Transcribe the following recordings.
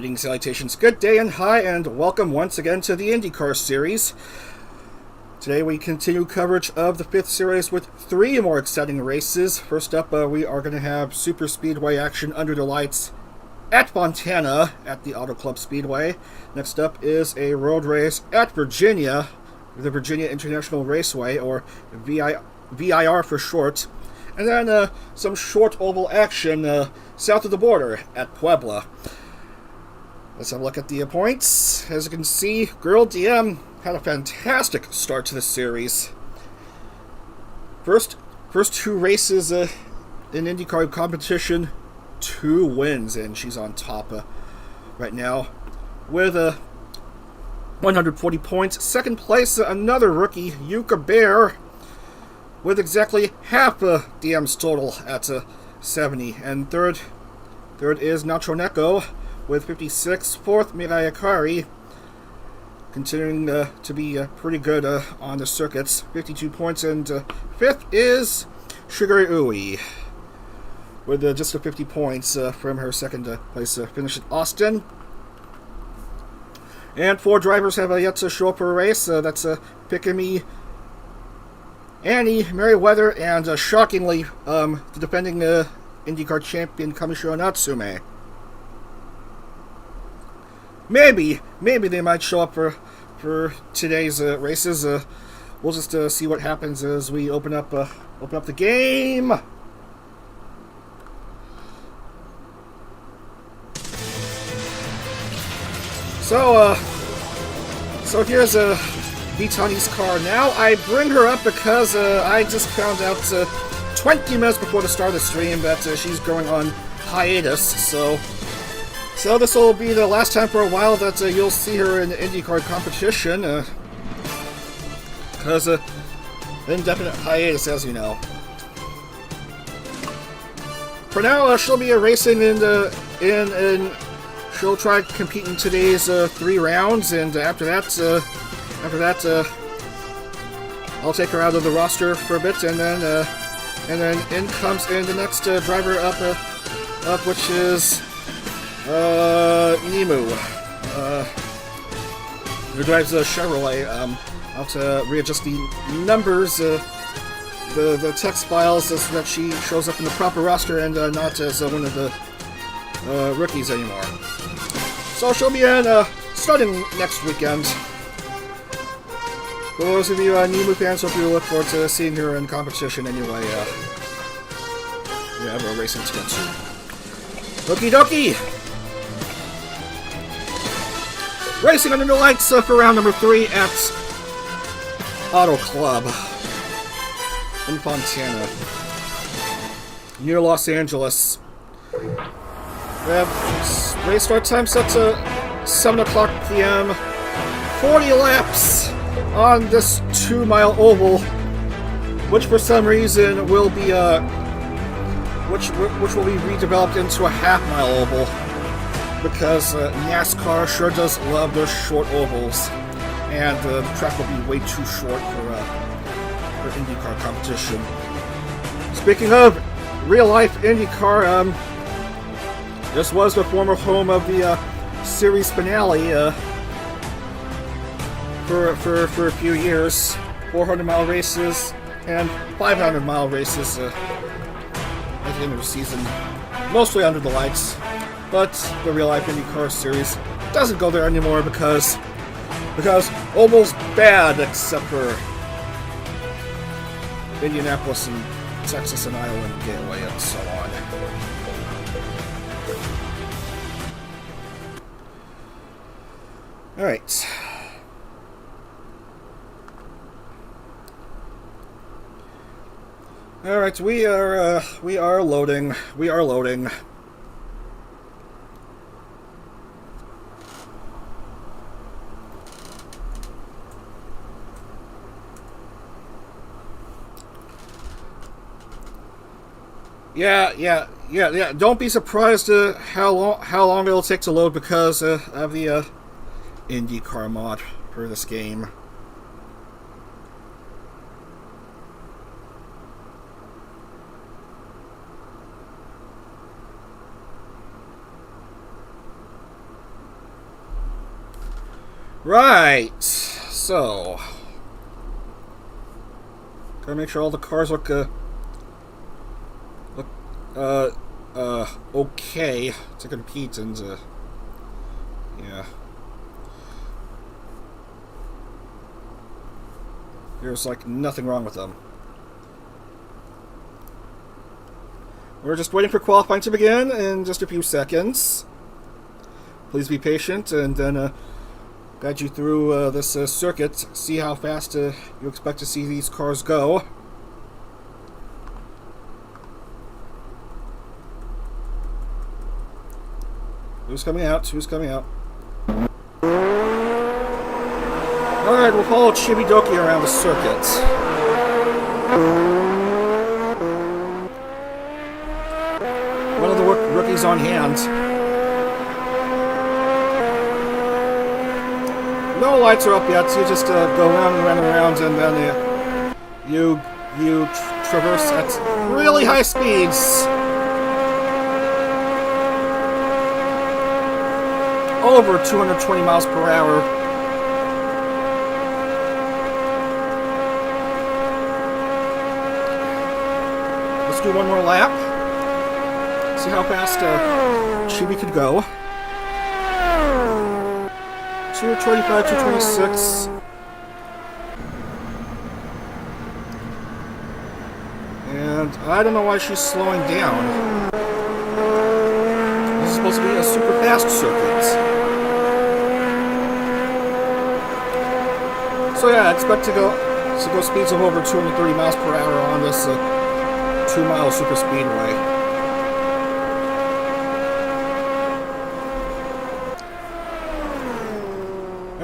Greetings, salutations, good day and hi, and welcome once again to the IndieCar series. Today we continue coverage of the 5th series with 3 more exciting races. First up, we are going to have super speedway action under the lights at Fontana at the Auto Club Speedway. Next up is a road race at Virginia, the Virginia International Raceway, or VIR for short. And then some short oval action south of the border at Puebla. Let's have a look at the points. As you can see, Girl DM had a fantastic start to the series. First 2 races in IndyCar competition, 2 wins, and she's on top right now with 140 points. Second place, another rookie, Yuka Bear, with exactly half DM's total at 70. And third is Nacho Neko with 56. Fourth, Mirai Akari, continuing to be pretty good on the circuits, 52 points. And fifth is Shigure Ui with just 50 points from her second place finish at Austin. And 4 drivers have yet to show up for a race. That's Pikami, Annie, Merriweather, and shockingly, the defending IndyCar champion Kamishiro Natsume. Maybe they might show up for today's races. We'll just see what happens as we open up the game. So here's Vitani's car. Now I bring her up because I just found out 20 minutes before the start of the stream that she's going on hiatus. So this will be the last time for a while that you'll see her in the IndyCar competition, because indefinite hiatus, as you know. For now, she'll be racing in she'll try to compete in today's 3 rounds, and after that, I'll take her out of the roster for a bit, and then in comes in the next driver up, which is Nimu, who drives a Chevrolet. I'll have to readjust the numbers, the text files, so that she shows up in the proper roster and not as one of the rookies anymore. So she'll be in starting next weekend. For those of you Nimu fans, hope you look forward to seeing her in competition anyway. We have a racing to get to. Okie dokie! Racing under the lights for round number 3 at Auto Club in Fontana, near Los Angeles. We have race start time set to 7 o'clock p.m. 40 laps on this 2-mile oval, which for some reason will be which will be redeveloped into a half-mile oval, because NASCAR sure does love those short ovals, and the track will be way too short for IndyCar competition. Speaking of real-life IndyCar, this was the former home of the series finale for a few years. 400-mile races and 500-mile races at the end of the season, mostly under the lights. But the real-life IndyCar series doesn't go there anymore because oval's bad, except for Indianapolis and Texas and Iowa and Gateway and so on. Alright. Alright, we are loading. We are loading. Yeah. Don't be surprised how long it'll take to load because of the IndyCar mod for this game. Right. So, gotta make sure all the cars look okay to compete, and yeah. There's like nothing wrong with them. We're just waiting for qualifying to begin in just a few seconds. Please be patient, and then guide you through this circuit. See how fast you expect to see these cars go. Who's coming out? Who's coming out? Alright, we'll follow Chibidoki around the circuit. One of the rookies on hand. No lights are up yet, so you just go round and round and round, and then you traverse at really high speeds. Over 220 miles per hour. Let's do one more lap. See how fast Chibi could go. 225, 226. And I don't know why she's slowing down. This is supposed to be a super fast circuit. So yeah, I expect to go speeds of over 230 miles per hour on this 2-mile superspeedway.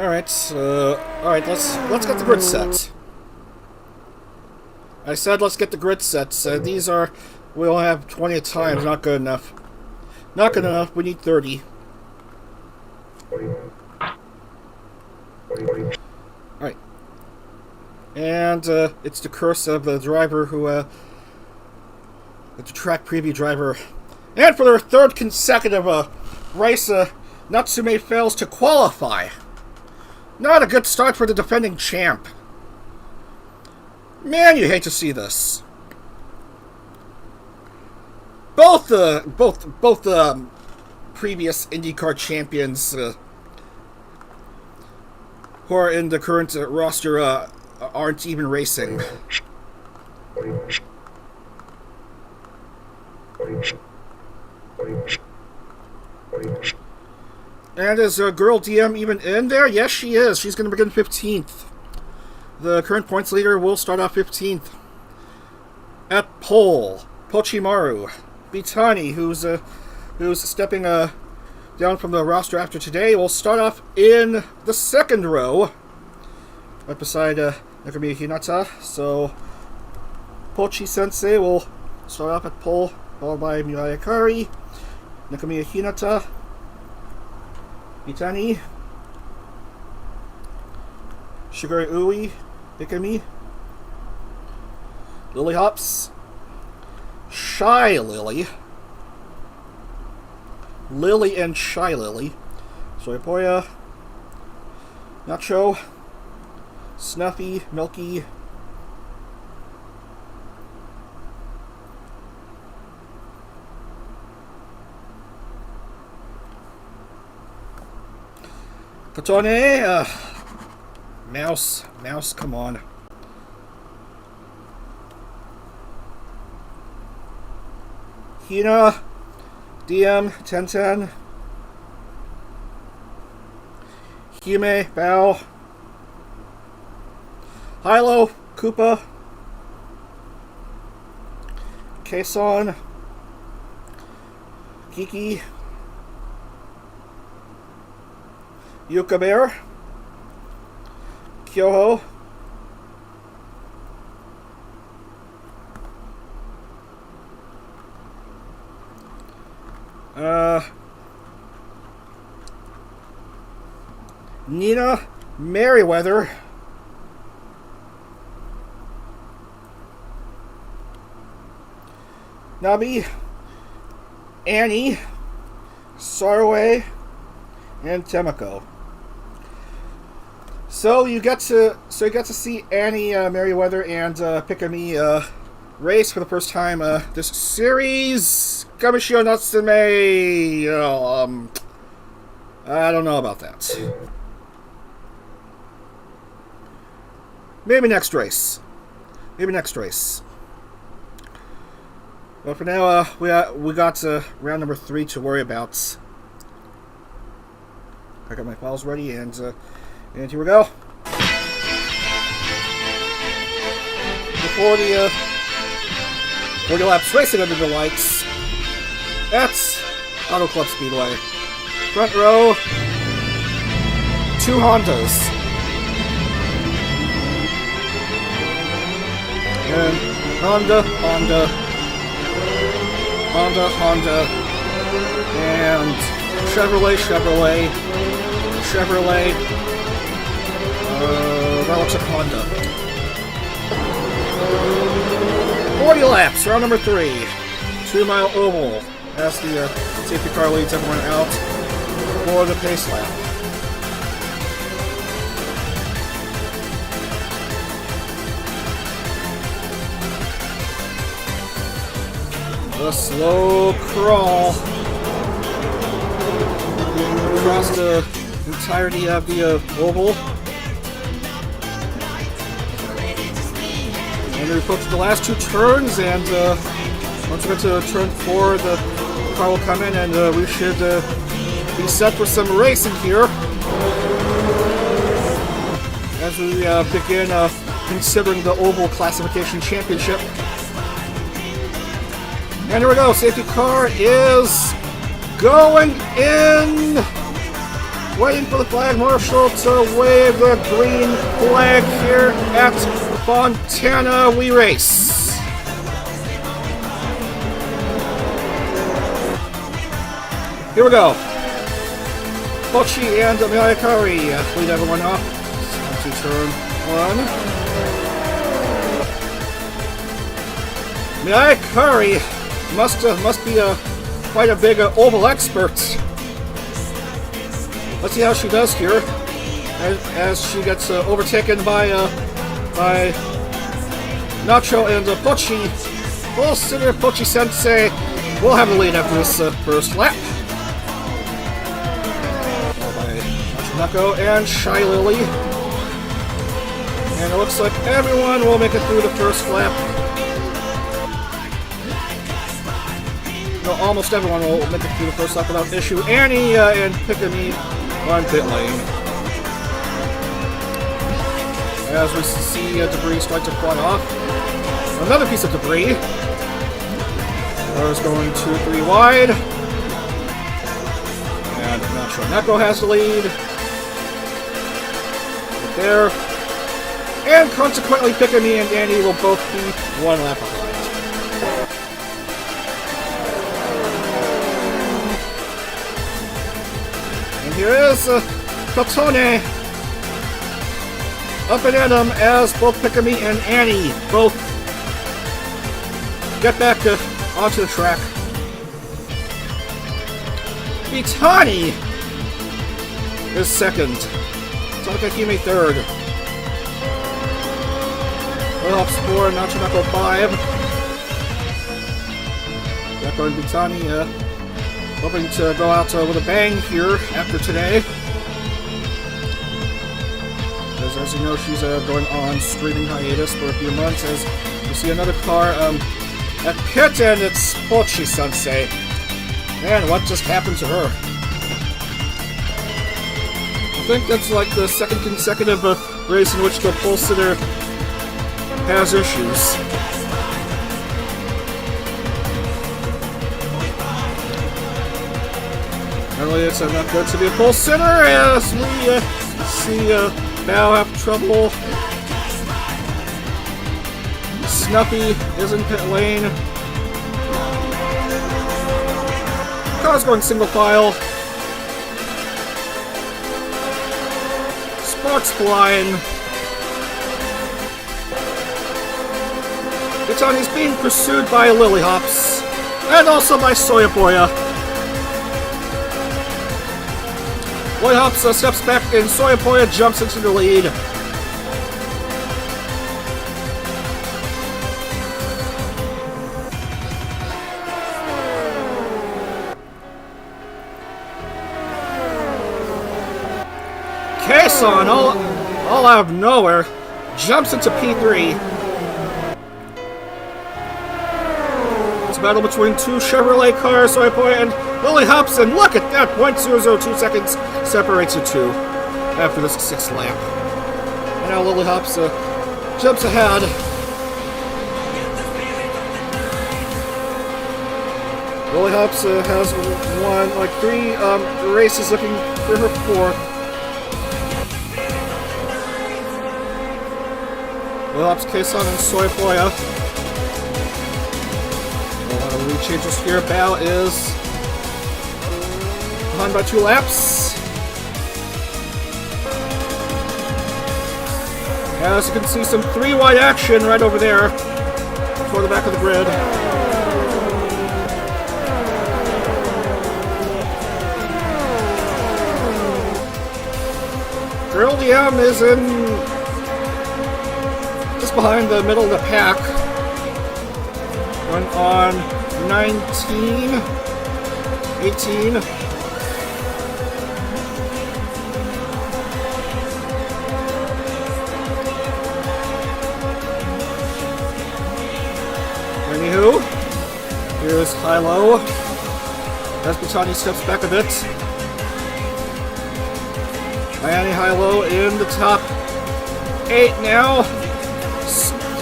All right. Let's get the grid set. I said let's get the grid sets. These are we only have 20 at times. Not good enough. Not good enough. We need 30. Alright. And it's the curse of the driver who, the track preview driver. And for their third consecutive race, Natsume fails to qualify. Not a good start for the defending champ. Man, you hate to see this. Both the previous IndyCar champions who are in the current roster aren't even racing. And is Girl DM even in there? Yes, she is. She's going to begin 15th. The current points leader will start off 15th. At pole, Pochimaru. Bitani, who's stepping down from the roster after today, will start off in the second row, right beside Nakamiya Hinata. So Pochi Sensei will start off at pole, followed by Mirai Akari, Nakamiya Hinata, Bitani, Shigure Ui, Ikami, Lily Hops, Shy Lily, Lily and Shy Lily, Soipoya, Nacho, Snuffy, Milky, Kotone, Mouse, come on. Hina, DM, Tenten, Hime, Bao, Hilo, Koopa, Kason, Kiki, Yuka Bear, Kyoho, Nina Merriweather, Nabi, Annie, Sarway, and Temiko. So you get to see Annie Merriweather and Pikami race for the first time this series. Gamishio Natsume. I don't know about that. Maybe next race. But for now, we got round number 3 to worry about. I got my files ready, and here we go. Before the 40 laps racing under the lights at Auto Club Speedway. Front row, 2 Hondas. And Honda, and Chevrolet. That looks like Honda. 40 laps, round number 3. 2-mile oval as the safety car leads everyone out for the pace lap. The slow crawl across the entirety of the oval. And we approach the last 2 turns, and once we get to turn 4, the car will come in, and we should be set for some racing here as we begin considering the Oval Classification Championship. And here we go, safety car is going in! Waiting for the flag marshal to wave the green flag here at Fontana. We race. Here we go. Pochi and Miyakari lead everyone off. To turn 1. Miyakari must be quite a big oval expert. Let's see how she does here as she gets overtaken by Nacho and Pochi. Full Sinner Pochi Sensei will have the lead after this first lap. Followed by Nacho and Shy Lily. And it looks like everyone will make it through the first lap. No, almost everyone will make it through the first lap without issue. Annie and Pikami on pit lane. As we see debris start to fly off. Another piece of debris. Cars going 2-3 wide. And Nacho Neko has the lead. Right there. And consequently, Pikami and Annie will both be 1 lap behind. Here is Katone up and at him as both Pikami and Annie both get back onto the track. Mitani is second. Tanakahime third. Wilhelm's 4, Nachimako 5. Yako and Mitani hoping to go out with a bang here after today. As you know, she's going on streaming hiatus for a few months as we see another car at pit, and it's Pochi Sensei. Man, what just happened to her? I think that's like the second consecutive race in which the pole sitter has issues. Apparently it's not good to be a pole sitter as we see Bao have trouble. Snuffy is in pit lane. Car's going single file. Sparks flying. Itani's being pursued by Lilyhops and also by Soyaboya. Woolly Hops steps back and Soyapoya jumps into the lead. Kason, all out of nowhere, jumps into P3. It's a battle between two Chevrolet cars, Soyapoya and Lily Hops, and look at that, 0.002 seconds separates the two after this 6th lap. And now Lily Hops jumps ahead. Lily Hops has won like 3 races, looking for her 4th. Lily Hops, Kason, and Soyapoya. A lot of lead changes here. Bao is behind by 2 laps. As you can see, some 3-wide action right over there toward the back of the grid. Girl DM is in just behind the middle of the pack. Going on 19, 18. Anywho, here's Hilo. As Botani steps back a bit. Miami Hilo in the top 8 now.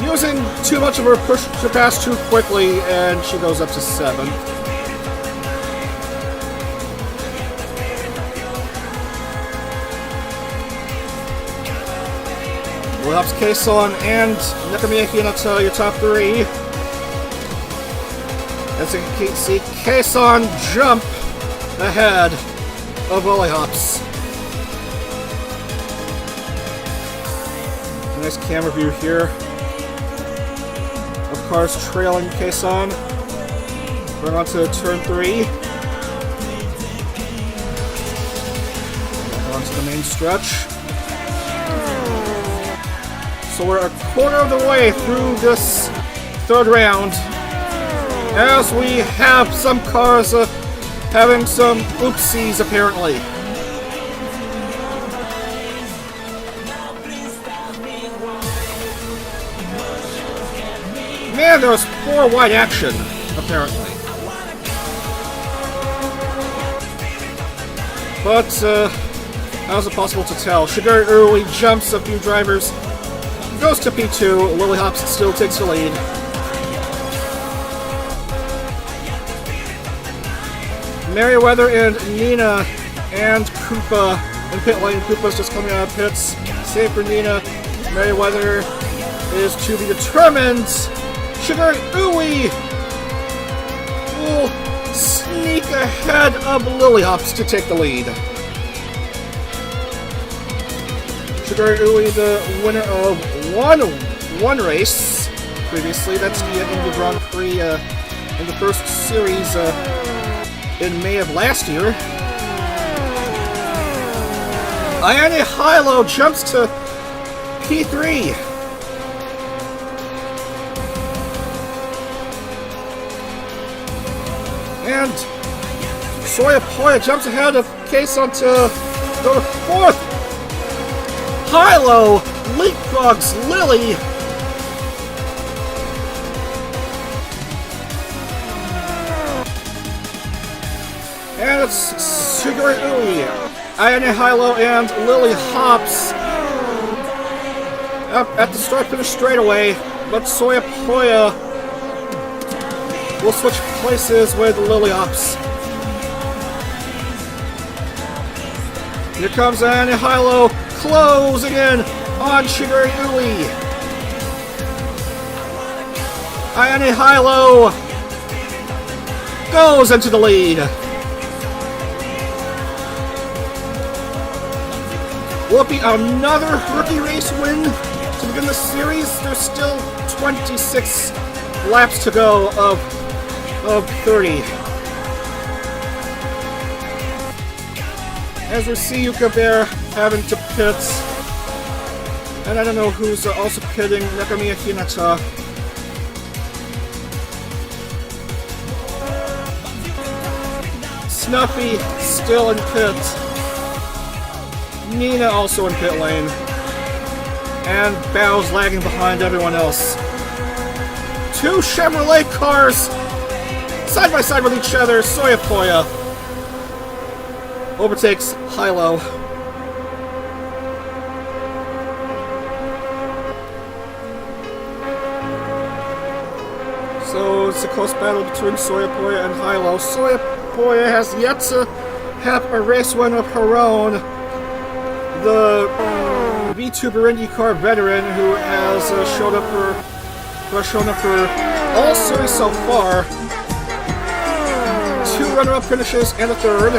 Using too much of her push to pass too quickly, and she goes up to 7th. Lily Hops, Kason, and Nakamiya Hinata, your top 3. As you can see, Kason jump ahead of Lily Hops. Nice camera view here. Of cars trailing Kason. Going on to turn 3. Back onto the main stretch. So we're a quarter of the way through this 3rd round. As we have some cars having some oopsies, apparently. Man, there was 4-wide action, apparently. But, how is it possible to tell? Shigeru Uri jumps a few drivers, goes to P2, Lily Hops still takes the lead. Merriweather and Nina and Koopa in pit lane. Koopa's just coming out of pits. Save for Nina. Merriweather is to be determined. Shigeru Ui will sneak ahead of Lily Hops to take the lead. Shigeru Ui, the winner of one race previously. That's the Indy Grand Prix in the first series in May of last year. Ayane Hilo jumps to P3. And Soyapoya jumps ahead of Kason to go to 4th. Hilo leapfrogs Lily. And it's Shigeru Ui, Ayane Hilo, and Lily Hops up at the start-finish straightaway, but Soyapoya will switch places with Lily Hops. Here comes Ayane Hilo, closing in on Shigeru Ui. Ayane Hilo goes into the lead. Will it be another rookie race win to begin the series? There's still 26 laps to go of 30. As we see Yuka Bear having to pit. And I don't know who's also pitting, Nakamiya Hinata. Snuffy still in pit. Nina also in pit lane. And Bao's lagging behind everyone else. Two Chevrolet cars side by side with each other. Soyapoya overtakes Hilo. So it's a close battle between Soyapoya and Hilo. Soyapoya has yet to have a race win of her own. The VTuber IndieCar veteran who has shown up for all series so far. 2 runner-up finishes and a third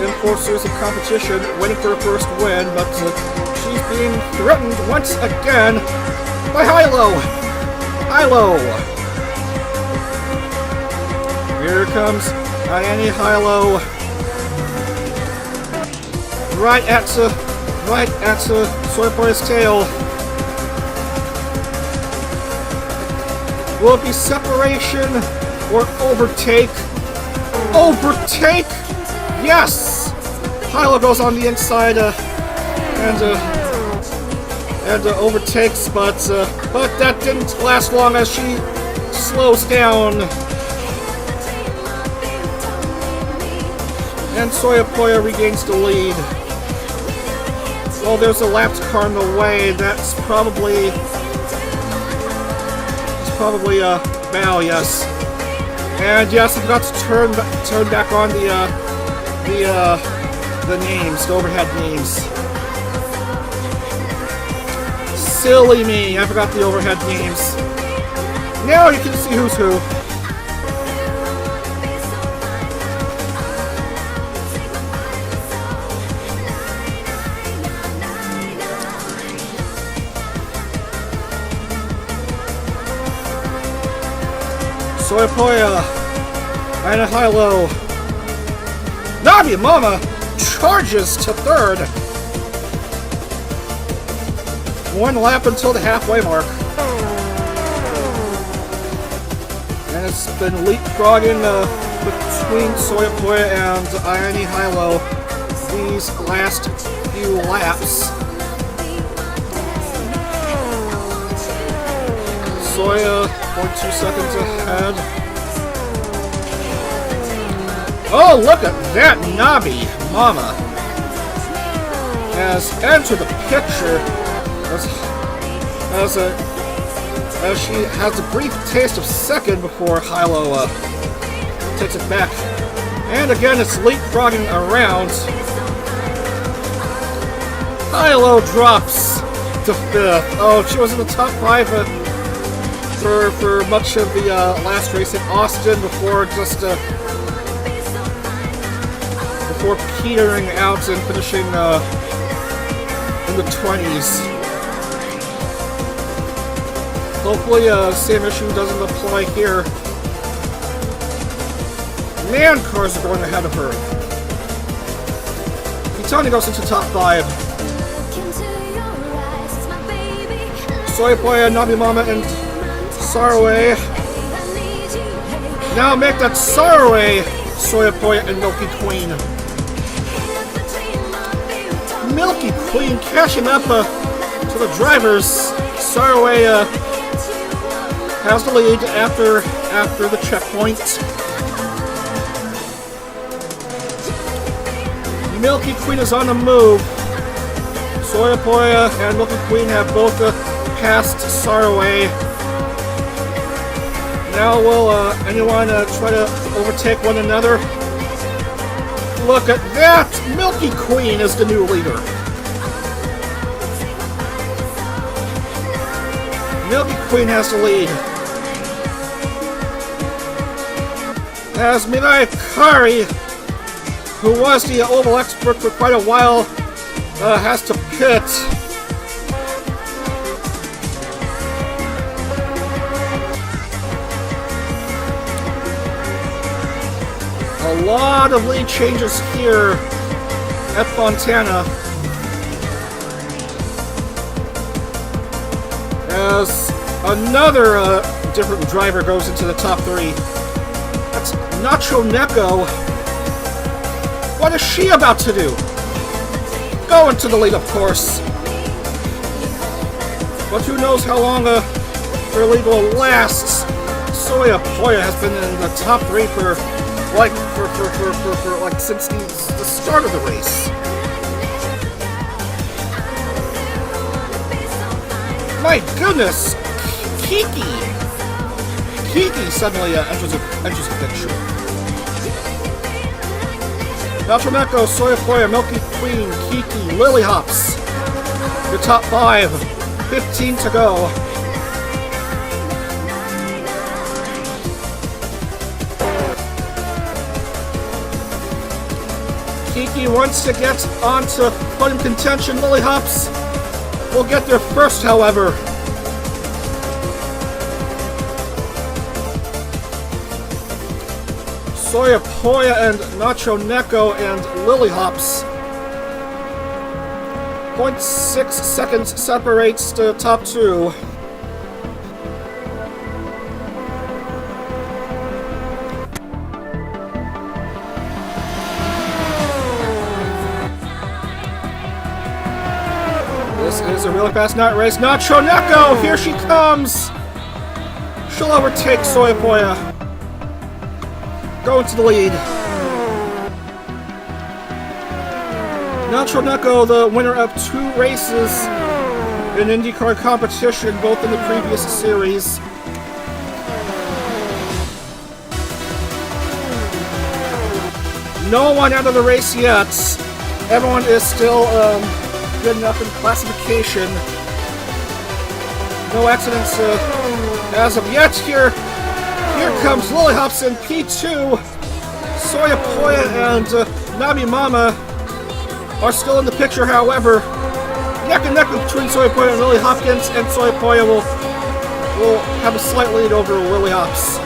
in 4 series of competition, waiting for her first win, but she's being threatened once again by Hilo. Here comes Ayane Hilo. Right at Soyapoya's tail. Will it be separation or overtake? Overtake! Yes! Hilo goes on the inside and overtakes, but that didn't last long as she slows down. And Soyapoya regains the lead. Well, there's a lapped car in the way. That's probably Bao, yes. And yes, I forgot to turn back on the names, the overhead names. Silly me, I forgot the overhead names. Now you can see who's who. Soyapoya and Hilo. Nabi Mama charges to third. 1 lap until the halfway mark. And it's been leapfrogging between Soyapoya and Ayane Hilo these last few laps. Soya 0.2 seconds ahead. Oh, look at that! Nabi Mama has entered the picture as she has a brief taste of second before Hilo takes it back. And again, it's leapfrogging around. Hilo drops to 5th. Oh, she was in the top 5 for much of the last race in Austin before petering out and finishing in the 20s. Hopefully, same issue doesn't apply here. Man, cars are going ahead of her. Kitani goes into top 5. Soyapoya, Nabi Mama, and Sarwe. Now make that Sarwe, Soyapoya, and Milky Queen. Milky Queen catching up to the drivers. Sarwe has the lead after the checkpoint. Milky Queen is on the move. Soyapoya and Milky Queen have both passed Sarwe. Now will anyone try to overtake one another? Look at that! Milky Queen is the new leader. Milky Queen has the lead. As Mirai Kari, who was the oval expert for quite a while, has to pit. A lot of lead changes here at Fontana, as another different driver goes into the top 3. That's Nacho Neko. What is she about to do? Going to the lead, of course. But who knows how long her lead will last. Soya Poya has been in the top 3 for since the start of the race. My goodness, Kiki suddenly enters the picture. Nacho Neko, Soya Poya, Milky Queen, Kiki, Lily Hops. The top 5. 15 to go. Kiki wants to get onto podium contention. Lily Hops will get there first, however. Soya Poya and Nacho Neko and Lily Hops. 0.6 seconds separates the top 2. This is a really fast night race. Nacho Neko, here she comes. She'll overtake Soya Poya. Going to the lead. Nacho Neko, the winner of 2 races in IndyCar competition, both in the previous series. No one out of the race yet. Everyone is still good enough in classification. No accidents as of yet. Here comes Lily Hops in P2. Soya Poya and Nabi Mama are still in the picture, however. Neck and neck between Soya Poya and Lily Hopkins, and Soya Poya will have a slight lead over Lily Hops.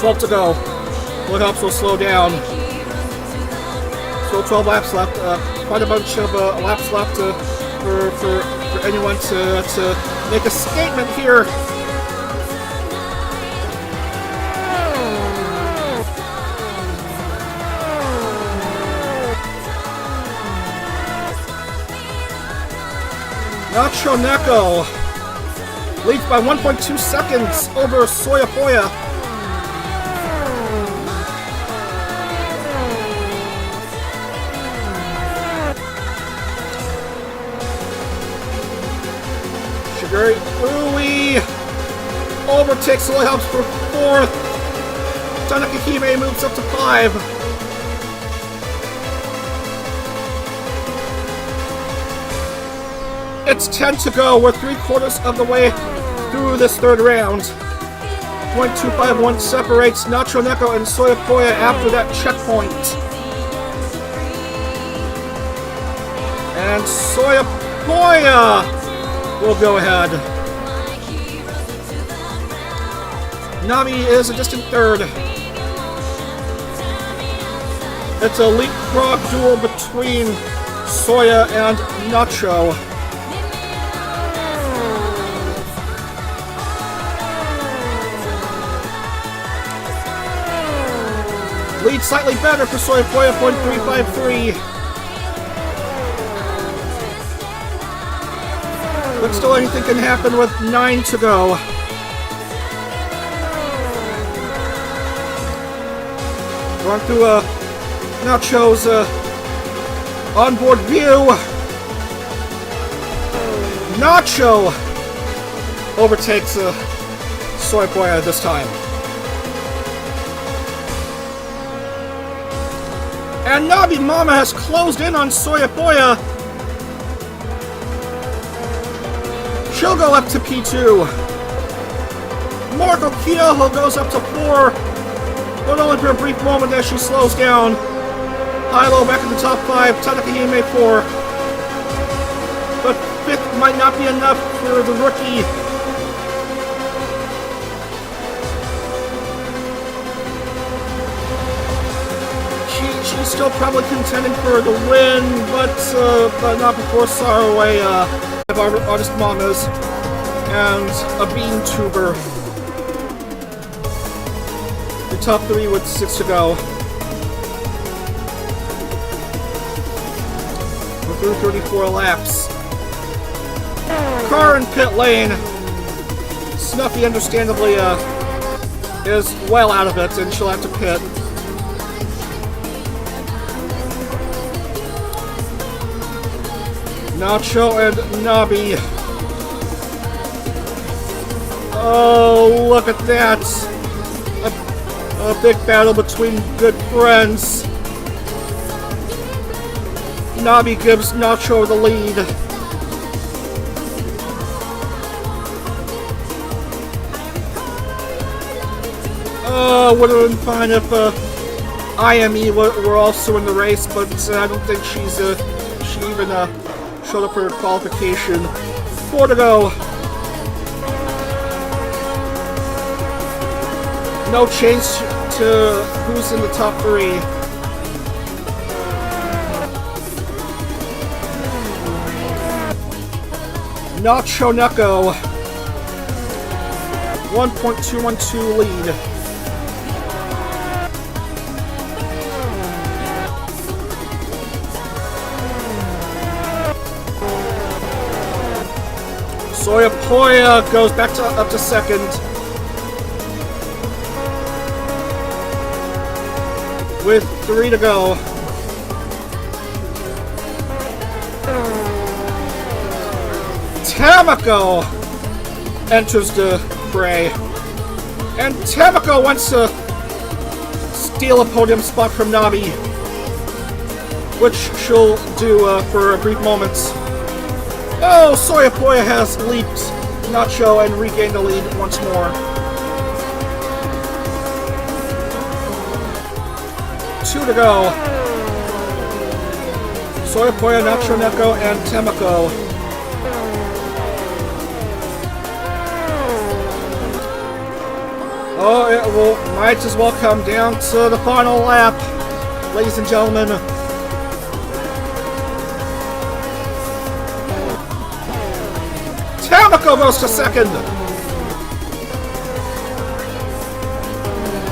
12 to go. Lily Hops will slow down. Still 12 laps left. Quite a bunch of laps left for anyone to make a statement here. Nacho Neko leads by 1.2 seconds over Soya Poya. Shiguri Ui overtakes Lily Hops for 4th. Tanaka Hime moves up to 5. It's 10 to go. We're 3/4 of the way through this 3rd round. 0.251 separates Nacho Neko and Soya Poya after that checkpoint. And Soya Poya will go ahead. Nabi is a distant 3rd. It's a leapfrog duel between Soya and Nacho. Lead slightly better for Soya Poya, 0.353. But still anything can happen with 9 to go. Going through Nacho's onboard view. Nacho overtakes Soya Poya this time. And Nabi Mama has closed in on Soya Poya. She'll go up to P2. Marco Kyoho goes up to 4, but only for a brief moment as she slows down. Hilo back in the top 5, Tanaka Hime 4. But 5th might not be enough for the rookie. she's still probably contending for the win, but not before Saraway, artist mamas, and a bean tuber. The top 3 with 6 to go. We're through 34 laps. Car in pit lane. Snuffy, understandably, is well out of it, and she'll have to pit. Nacho and Nabi. Oh, look at that. A big battle between good friends. Nabi gives Nacho the lead. Would have been fine if IME were also in the race, but I don't think she even showed up for her qualification. 4 to go. No change to who's in the top 3. Nacho Neko. 1.212 lead. Soya Poya goes back up to second. With 3 to go. Tamako enters the fray. And Tamako wants to steal a podium spot from Nabi, which she'll do for a brief moment. Oh, Soya Poya has leaped Nacho and regained the lead once more. 2 to go. Soya Poya, Nacho Neko, and Tamako. Oh, it might as well come down to the final lap, ladies and gentlemen. Tamako goes to second.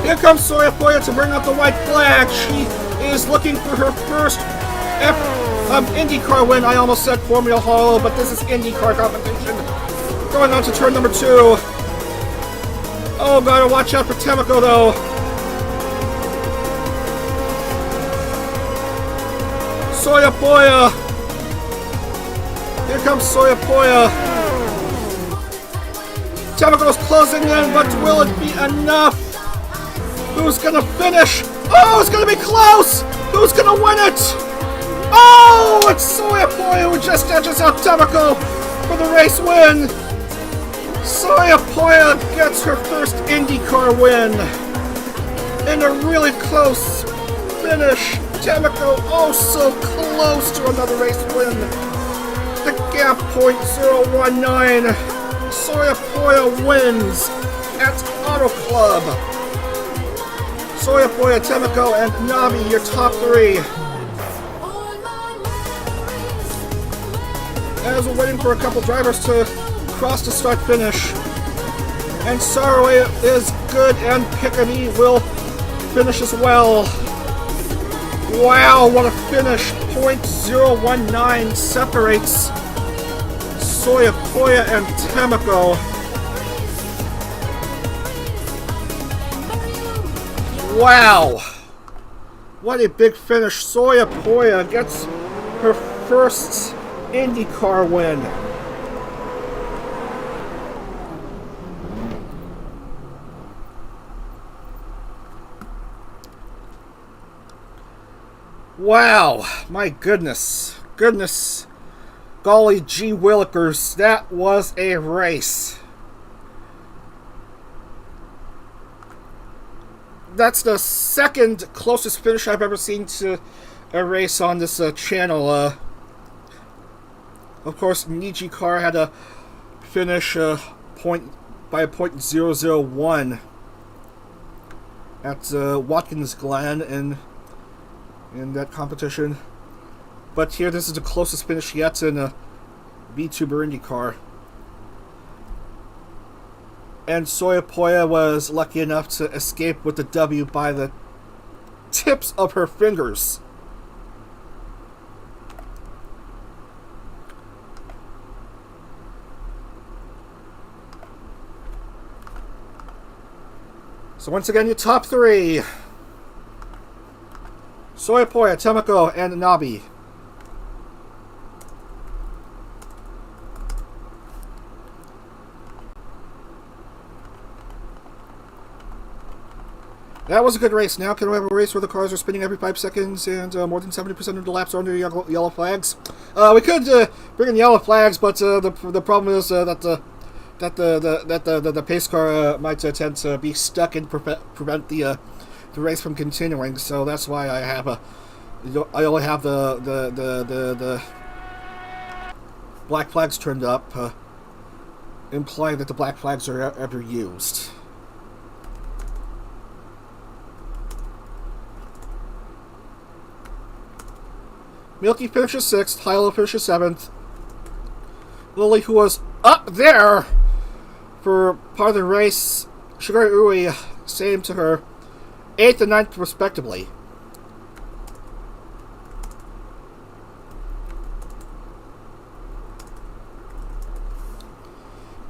Here comes Soya Poya to bring out the white flag. She is looking for her first IndyCar win. I almost said Formula Hollow, but this is IndyCar competition. Going on to turn number 2. Oh, gotta watch out for Tamako, though. Soya Poya. Here comes Soya Poya. Tamako's closing in, but will it be enough? Who's gonna finish? Oh, it's gonna be close! Who's gonna win it? Oh, it's Soya Poya who just edges out Tamako for the race win. Soya Poya gets her first IndyCar win. In a really close finish. Tamako, oh so close to another race win. The gap .019. Soya Poya wins at Auto Club. Soya Poya, Tamako, and Nabi, your top 3. As we're waiting for a couple drivers to cross the start-finish. And Saraway is good, and Piccadilly will finish as well. Wow, what a finish. .019 separates Soya Poya and Tamako. Wow! What a big finish. Soya Poya gets her first IndyCar win. Wow! My goodness. Goodness. Golly gee willikers. That was a race. That's the second closest finish I've ever seen to a race on this channel. Of course, IndieCar had a finish by a .001 at Watkins Glen, and in that competition. But here, this is the closest finish yet in a VTuber IndyCar. And Soyapoya was lucky enough to escape with the W by the tips of her fingers. So once again, your top three. Soyapoya, Temako, and Nabi. That was a good race. Now can we have a race where the cars are spinning every 5 seconds and more than 70% of the laps are under yellow flags? We could bring in yellow flags, but the problem is that the pace car might tend to be stuck and prevent the race from continuing. So that's why I only have the black flags turned up, implying that the black flags are ever used. Milky finishes 6th, Hilo finishes 7th. Lily, who was up there for part of the race, Shigure Ui, same to her, 8th and 9th respectively.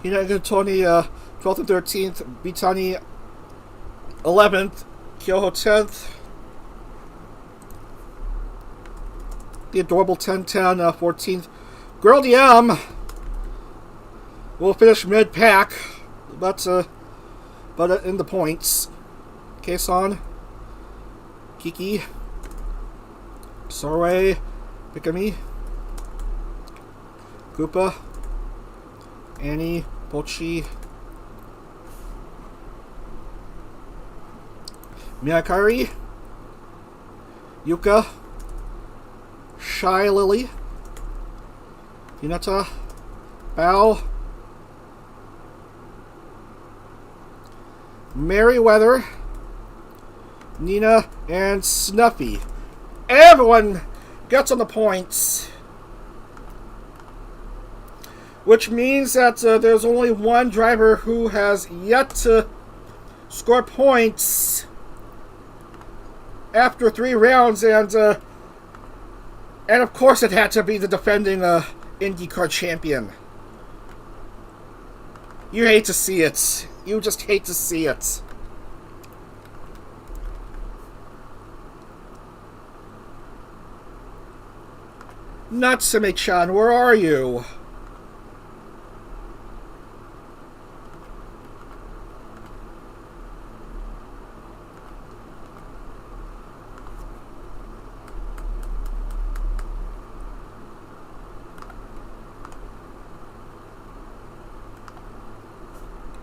Hina and Tony, 12th and 13th, Bitani 11th, Kyoho 10th. The adorable 1010, 14th. Girl DM will finish mid-pack, but in the points. Kason, Kiki, Soray, Pikami, Koopa, Annie, Pochi, Miyakari, Yuka, Shy Lily, Hinata, Bao, Merryweather, Nina, and Snuffy. Everyone gets on the points, which means that there's only one driver who has yet to score points after 3 rounds, and of course it had to be the defending IndyCar champion. You hate to see it. You just hate to see it. Natsume-chan, where are you?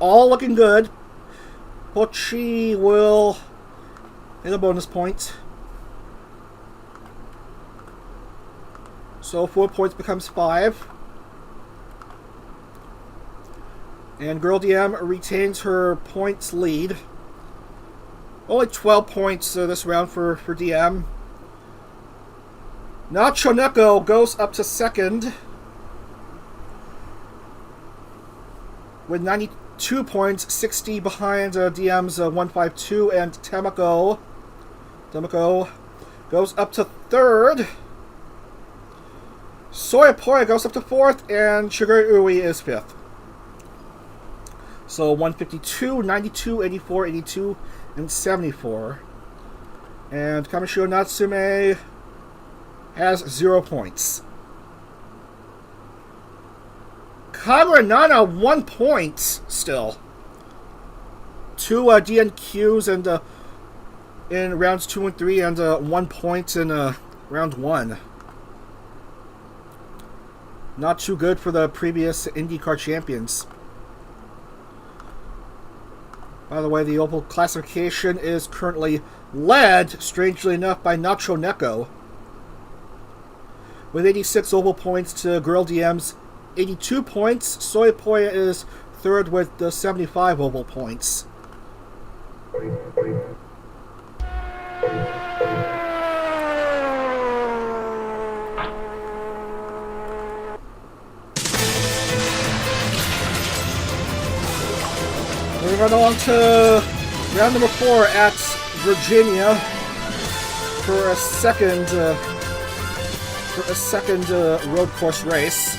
All looking good. Pochi will hit a bonus point. So 4 points becomes 5. And Girl DM retains her points lead. Only 12 points this round for DM. Nacho Neko goes up to second with 92 points, 60 behind DM's 152, and Temako goes up to third. Soyapoya goes up to fourth, and Sugar Ui is fifth. So 152, 92, 84, 82, and 74. And Kamishio Natsume has 0 points. Kagura Nana 1 point still. 2 DNQs and in rounds 2 and 3, and 1 point in round 1. Not too good for the previous IndyCar champions. By the way, the Opal classification is currently led, strangely enough, by Nacho Neko, with 86 Opal points to Girl DM's 82 points. Soyapoya is third with the 75 Opal points. And on to round number 4 at Virginia for a second road course race.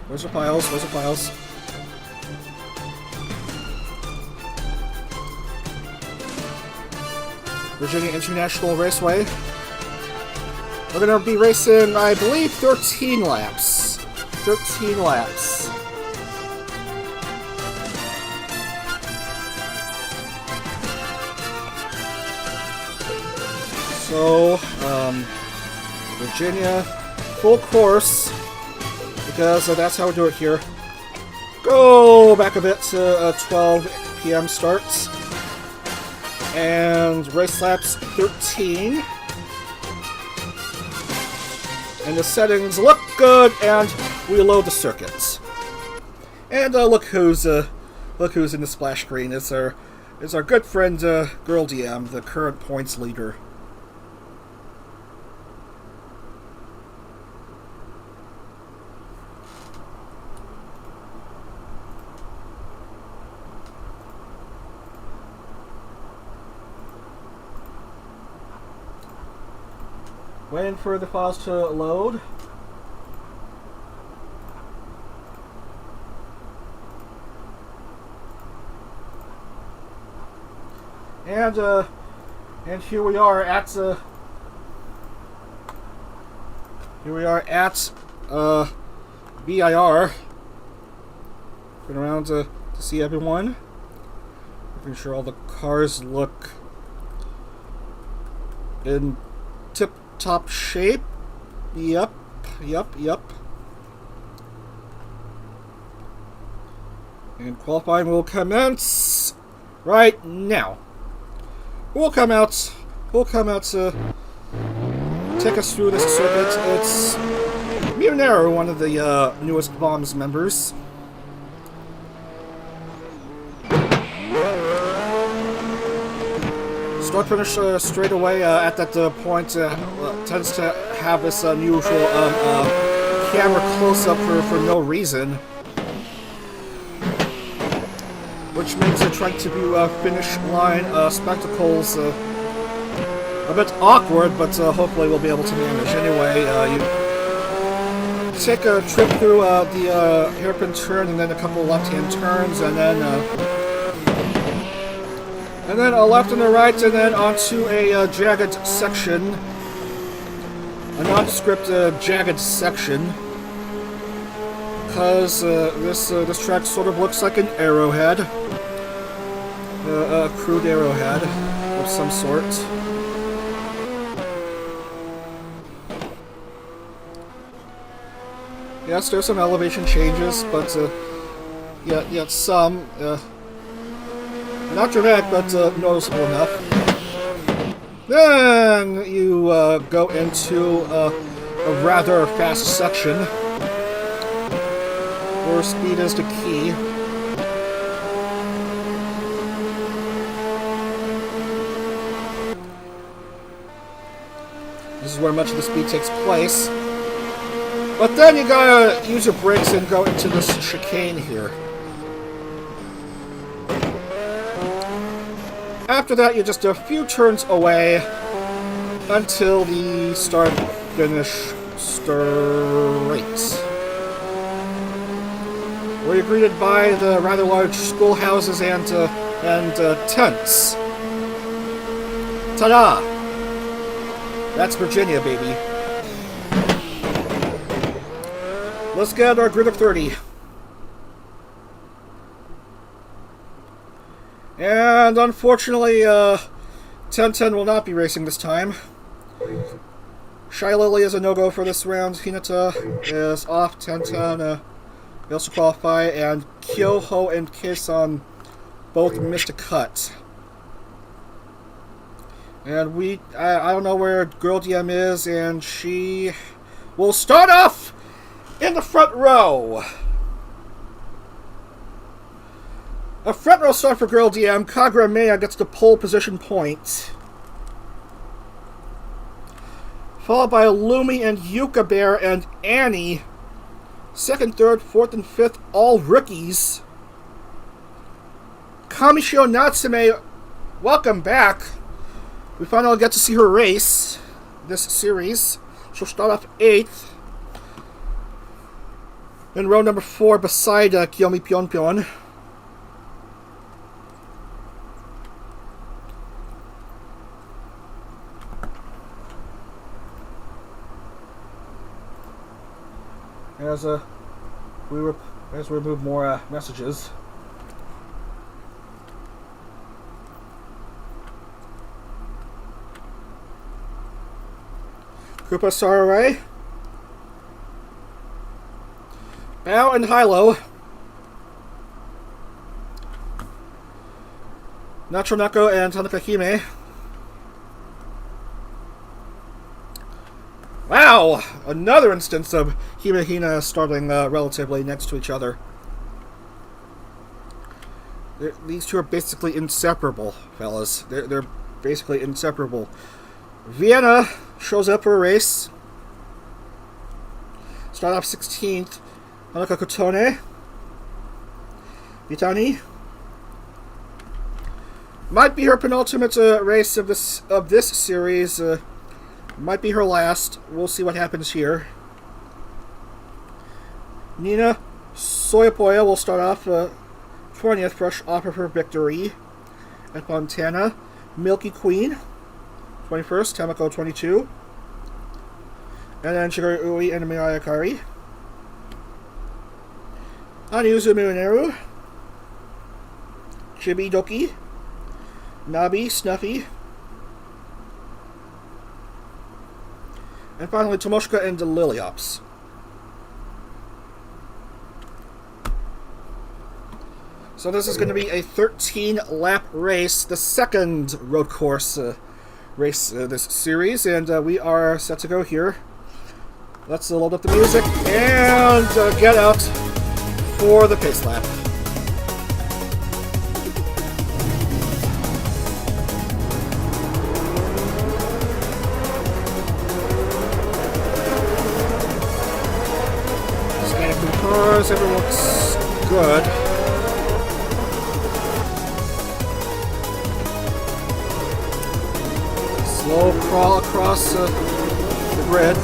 Where's the piles? Where's the piles? Virginia International Raceway. We're going to be racing, I believe, 13 laps. 13 laps. So, Virginia, full course, because that's how we do it here. Go back a bit to 12 p.m. starts. And race laps 13. And the settings look good, and we load the circuits. And look who's in the splash screen. It's our good friend Girl DM, the current points leader. Waiting for the files to load. And here we are at BIR. Going around to see everyone. Making sure all the cars look in tip-top shape. Yep. And qualifying will commence right now. We'll come out to take us through this circuit. It's Munero, one of the newest Bombs members. Start finish straight away at that point tends to have this unusual camera close-up for no reason, which makes trying to do finish line spectacles a bit awkward, but hopefully we'll be able to manage. Anyway, you take a trip through the hairpin turn and then a couple left-hand turns, and then a left and a right, and then onto a jagged section, a nondescript jagged section, because this track sort of looks like an arrowhead, a crude arrowhead of some sort. Yes, there's some elevation changes, but yet some. Not dramatic, but noticeable enough. Then you go into a rather fast section where speed is the key. This is where much of the speed takes place. But then you gotta use your brakes and go into this chicane here. After that, you're just a few turns away until the start-finish straight, where you're greeted by the rather large schoolhouses and tents. Ta-da! That's Virginia, baby. Let's get our grid of 30. And unfortunately, 10-10 will not be racing this time. Shy Lily is a no-go for this round. Hinata is off. 10-10 fails to qualify, and Kyoho and Keisan both missed a cut. And I don't know where Girl DM is, and she will start off in the front row. A front row start for Girl DM. Kagura Maya gets the pole position point, followed by Lumi and Yuka Bear and Annie Second, third, fourth, and fifth, all rookies. Kamishio Natsume, welcome back. We finally get to see her race this series. She'll start off 8th. In row number 4 beside Kiyomi Pyeonpyeon. As we remove more messages. Koopa Sarai. Bao and Hilo. Nacho Nako and Tanaka Hime. Wow! Another instance of Hime and Hina starting relatively next to each other. These two are basically inseparable, fellas. They're basically inseparable. Vienna shows up for a race. Start off 16th. Hanaka Kotone. Vitani. Might be her penultimate race of this series. Might be her last. We'll see what happens here. Nina Soyapoya will start off 20th, fresh off of her victory at Fontana. Milky Queen, 21st, Tamako 22. And then Shigeru Ui and Mirai Akari. Aniuzu Mineru. Chibi Doki. Nabi Snuffy. And finally, Tomoshika and the Lilyops. So this is going to be a 13-lap race, the second road course race this series, and we are set to go here. Let's load up the music and get out for the pace lap. Scanning for the cars, everyone looks good. Slow crawl across the grid.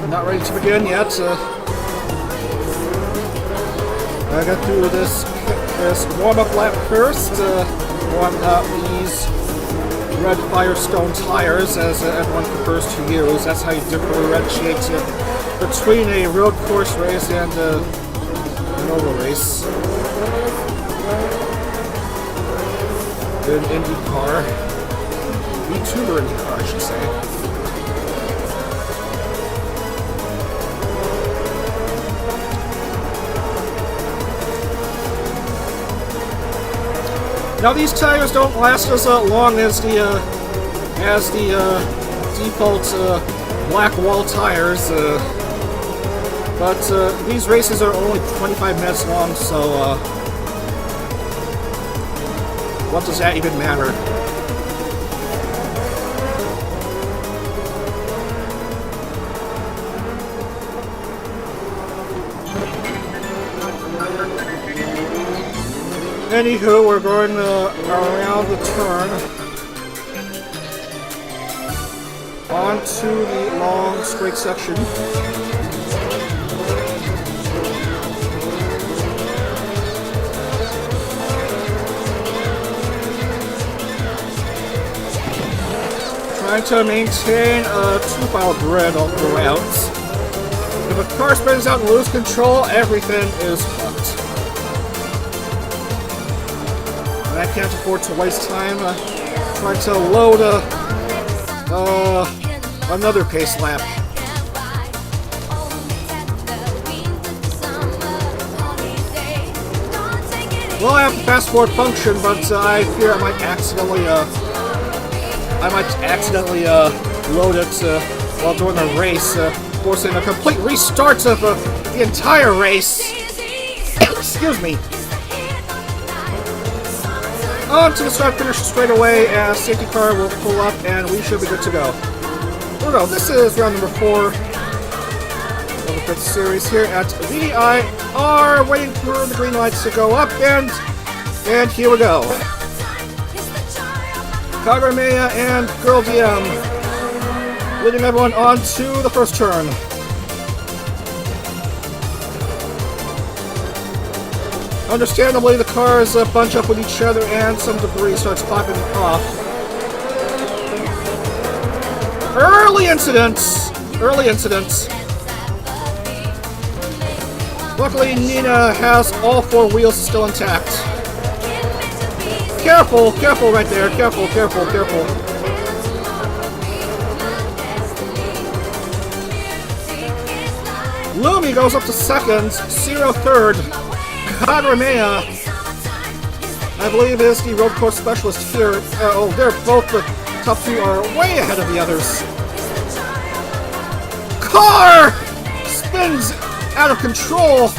Not ready to begin yet. I got through this warm-up lap first. Warm up these red Firestone tires, as everyone prefers to use. That's how you differentiate between a road course race and an oval race. An IndieCar. VTuber IndieCar, I should say. Now these tires don't last as long as the default black wall tires, but these races are only 25 minutes long, so what does that even matter? Anywho, we're going around the turn onto the long straight section. Trying to maintain a two-file grid all throughout. If a car spins out and loses control, everything is fucked. And I can't afford to waste time trying to load another pace lap. Well, I have the fast forward function, but I fear I might accidentally load it while doing the race, forcing a complete restart of the entire race. Excuse me. On to the start-finish straightaway, as safety car will pull up, and we should be good to go. Oh no, this is round number 4 of the 5th series here at VIR, waiting for the green lights to go up, and here we go. Kagamea and Girl DM leading everyone on to the first turn. Understandably, the cars bunch up with each other and some debris starts popping off. Early incidents! Luckily, Nina has all 4 wheels still intact. Careful right there. Careful. Lumi goes up to second, Zero third. Kagamea, I believe, is the road course specialist here. They're both the top 2 are way ahead of the others. Car spins out of control.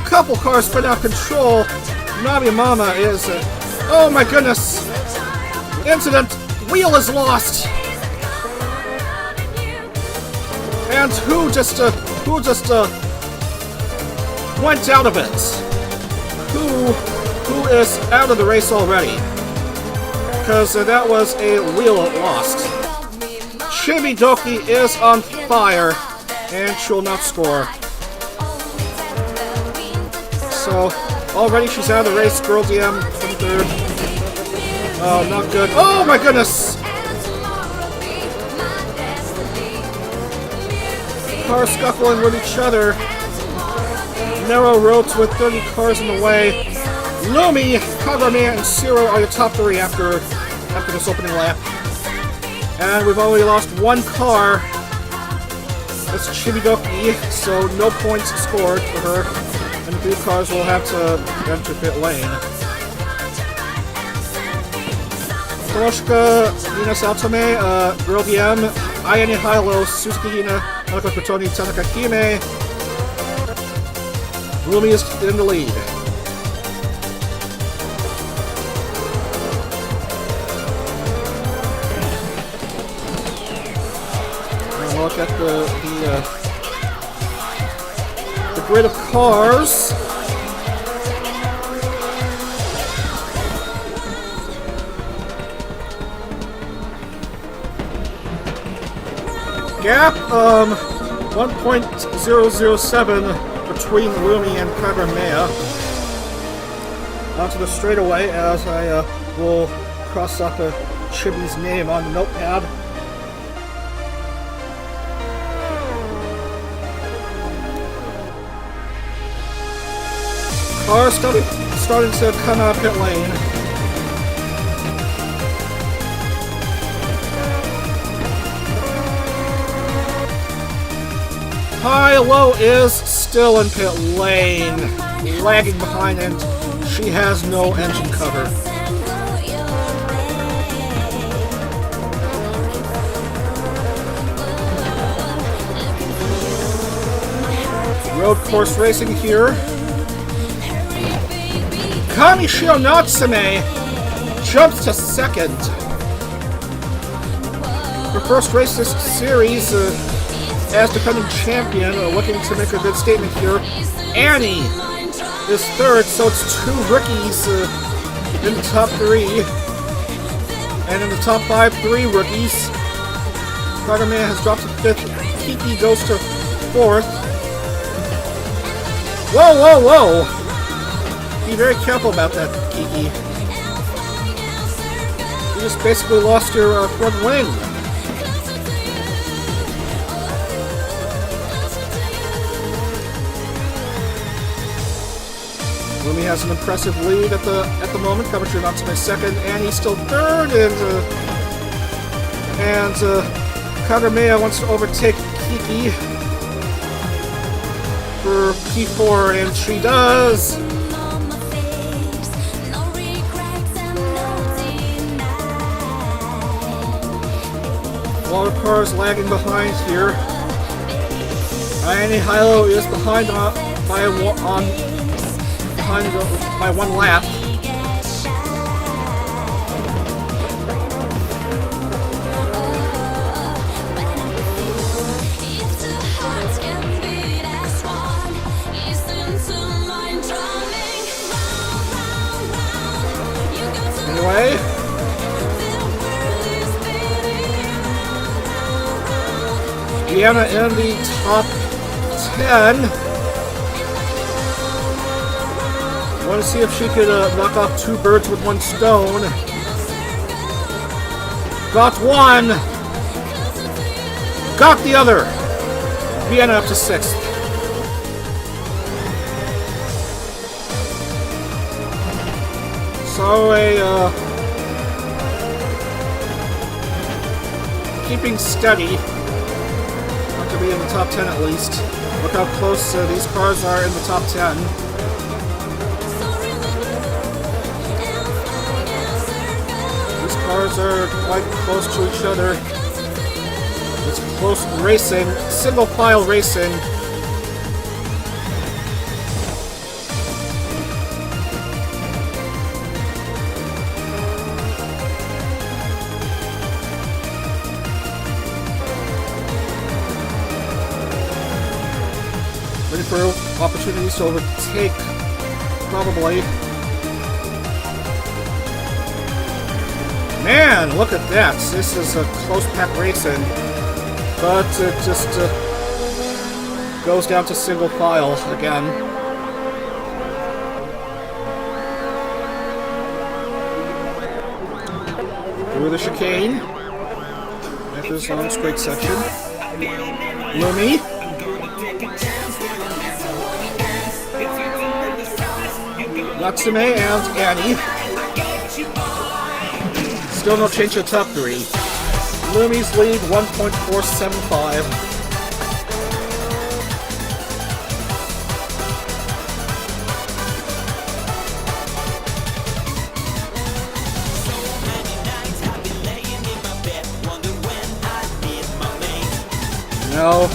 Couple cars spin out of control. Nabi Mama is... oh my goodness! Incident! Wheel is lost! And who just went out of it? Who is out of the race already? Because that was a wheel lost. Chibidoki is on fire, and she'll not score. So, already she's out of the race. Girl DM, 23rd. Oh, not good. Oh my goodness! Cars scuffling with each other. Narrow roads with 30 cars in the way. Lumi, Kagamea, and Zero are your top 3 after this opening lap. And we've only lost 1 car. That's Chibidoki, so no points scored for her. And a few cars will have to enter pit lane. Toroshika, Nina Saltome, Girl DM, Ayane Hilo, Suzuki Hina, Hanako Kotoni, Tanaka Hime. Lumi is in the lead. Look at the grid of cars. Gap 1.007 between Lumi and Kagamea. Onto the straightaway as I will cross off Chibi's name on the notepad. Cars starting to come out of pit lane. High-Low is still in pit lane, lagging behind, and she has no engine cover. Road course racing here. Kamishio Natsume jumps to second. Her first race this series as defending champion, looking to make a good statement here. Annie is third, so it's 2 rookies in the top 3. And in the top 5, 3 rookies. Kagamea has dropped to 5th. Kiki goes to 4th. Whoa! Be very careful about that, Kiki. You just basically lost your front wing. Lumi has an impressive lead at the moment. Kabuchi Natsume second, and he's still third. And Kagamea wants to overtake Kiki for P4, and she does. A lot of cars lagging behind here. Ayane Hilo is behind by 1 lap. Vienna in the top 10. Want to see if she could knock off two birds with one stone. Got one. Got the other. Vienna up to 6th. So keeping steady. Not to be in the top 10 at least. Look how close these cars are in the top 10. These cars are quite close to each other. It's close racing, single file racing. Waiting for opportunities to overtake, probably. Man, look at that. This is a close pack racing. But it just goes down to single file again. Through the chicane. After this long straight section. Lumi. Natsume and Annie. Still no change to the top 3. Lumi's lead 1.475. No,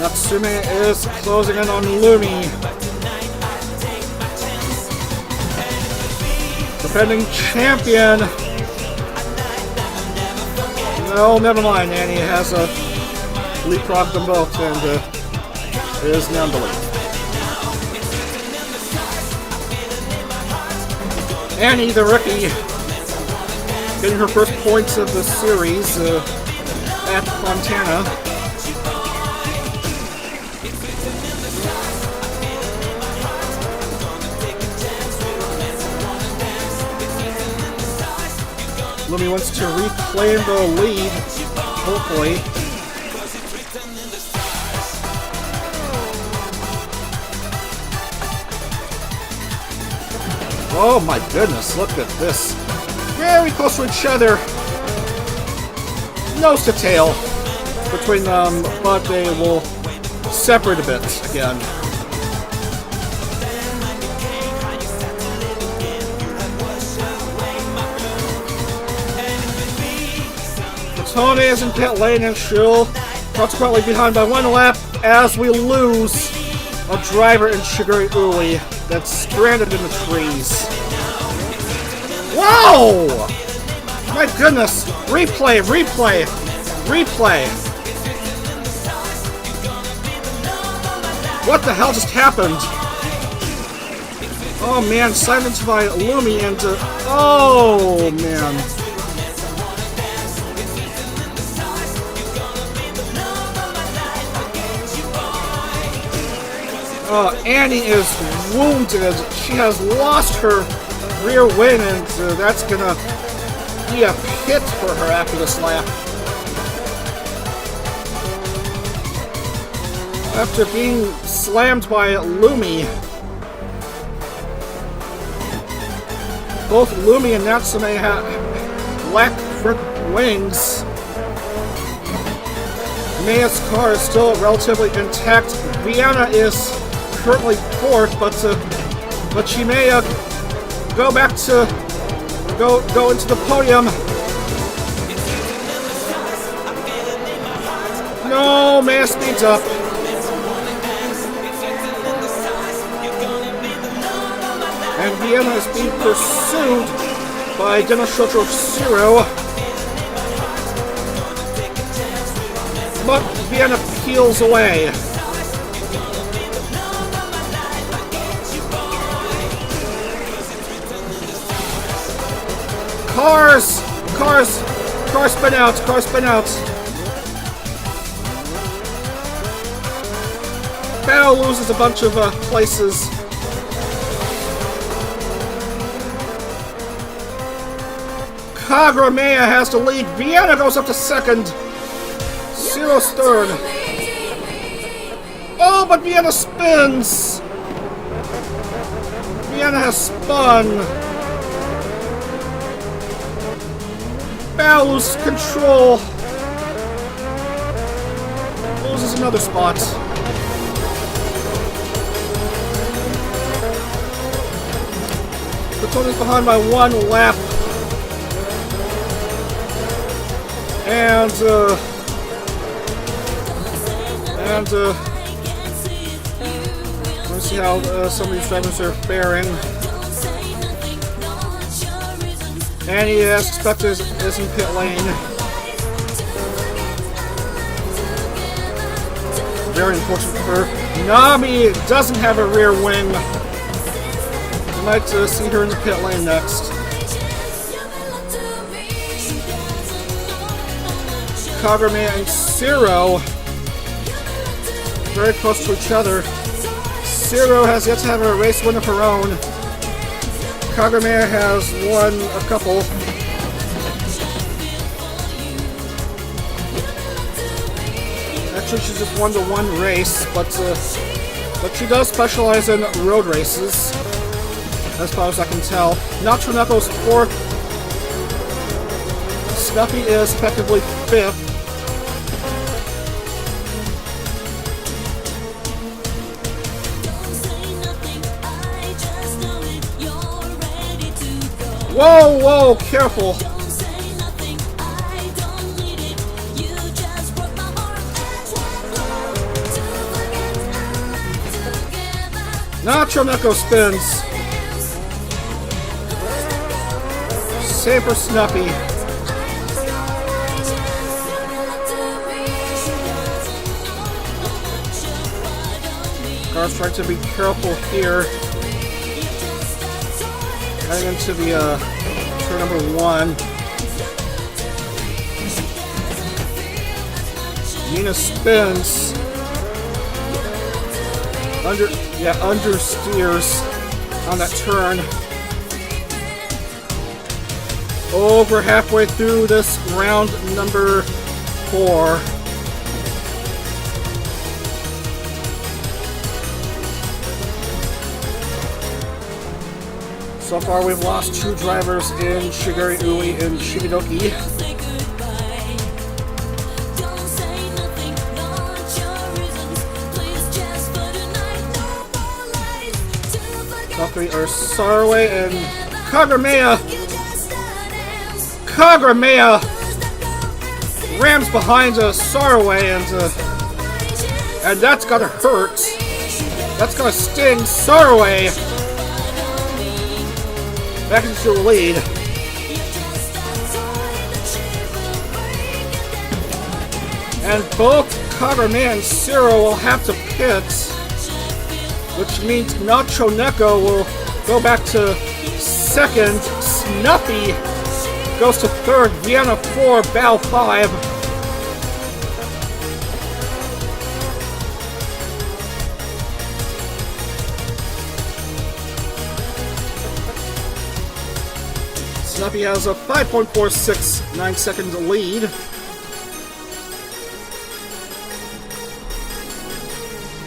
Natsume is closing in on Lumi. Defending champion. No, never mind. Annie has leapfrogged them both and is now in the lead. Annie, the rookie, getting her first points of the series at Fontana. Lumi wants to reclaim the lead, hopefully. Oh my goodness, look at this. Very close to each other. Nose to tail between them, but they will separate a bit again. Tony is in pit lane and she'll consequently behind by 1 lap as we lose a driver in Shiguri Uli that's stranded in the trees. Whoa! My goodness! Replay, replay, replay. What the hell just happened? Oh man, silenced by Lumi and oh man. Annie is wounded. She has lost her rear wing, and that's gonna be a pit for her after this lap. After being slammed by Lumi, both Lumi and Natsume have black front wings. Maya's car is still relatively intact. Vienna is currently 4th, but she may go back to go into the podium. No, Maya speeds up. And Vienna is being pursued by Demonstratro Zero. But Vienna peels away. Cars spin out, cars spin out. Bao loses a bunch of places. Kagramea has the lead. Vienna goes up to second. Ciro's third. Oh, but Vienna spins. Vienna has spun. Bao loses control. Loses another spot. Fontana's behind by 1 lap. And let's see how some of these drivers are faring. And he, as expected, is in pit lane. Very unfortunate for her. Nami doesn't have a rear wing. We might see her in the pit lane next. Kagramea and Ciro very close to each other. Ciro has yet to have a race win of her own. Kagramea has won a couple. Actually, she's just won the one race, but she does specialize in road races, as far as I can tell. Nacho Knuckles 4th. Snuffy is effectively 5th. Whoa, whoa, careful. Nacho Knuckle spins. Save for Snuffy. Car's trying to be careful here. Heading into the turn number 1. Nina spins. Understeers on that turn. Over halfway through this round number 4. So far, we've lost 2 drivers in Shigeri Ui and Shigedoki. Top 3 are Sarway and Kagramea. Kagramea rams behind Sarway, and that's gonna hurt. That's gonna sting Sarway back into the lead. And both Kagramea and Ciro will have to pit, which means Nacho Neko will go back to 2nd. Snuffy goes to 3rd. Vienna 4, Bao 5. Snuffy has a 5.469 second lead.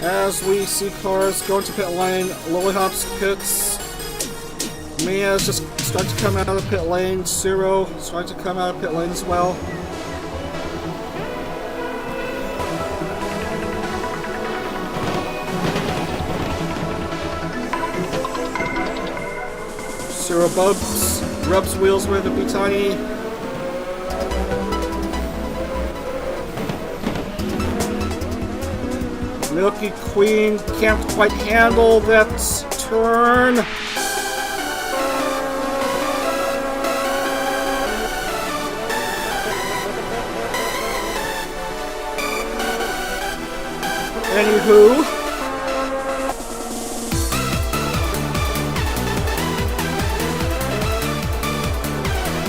As we see cars going to pit lane, Lollyhops pits. Mia's just starting to come out of the pit lane. Ciro starting to come out of pit lane as well. Ciro bumps, rubs wheels with a Bitani. Milky Queen can't quite handle that turn. Anywho,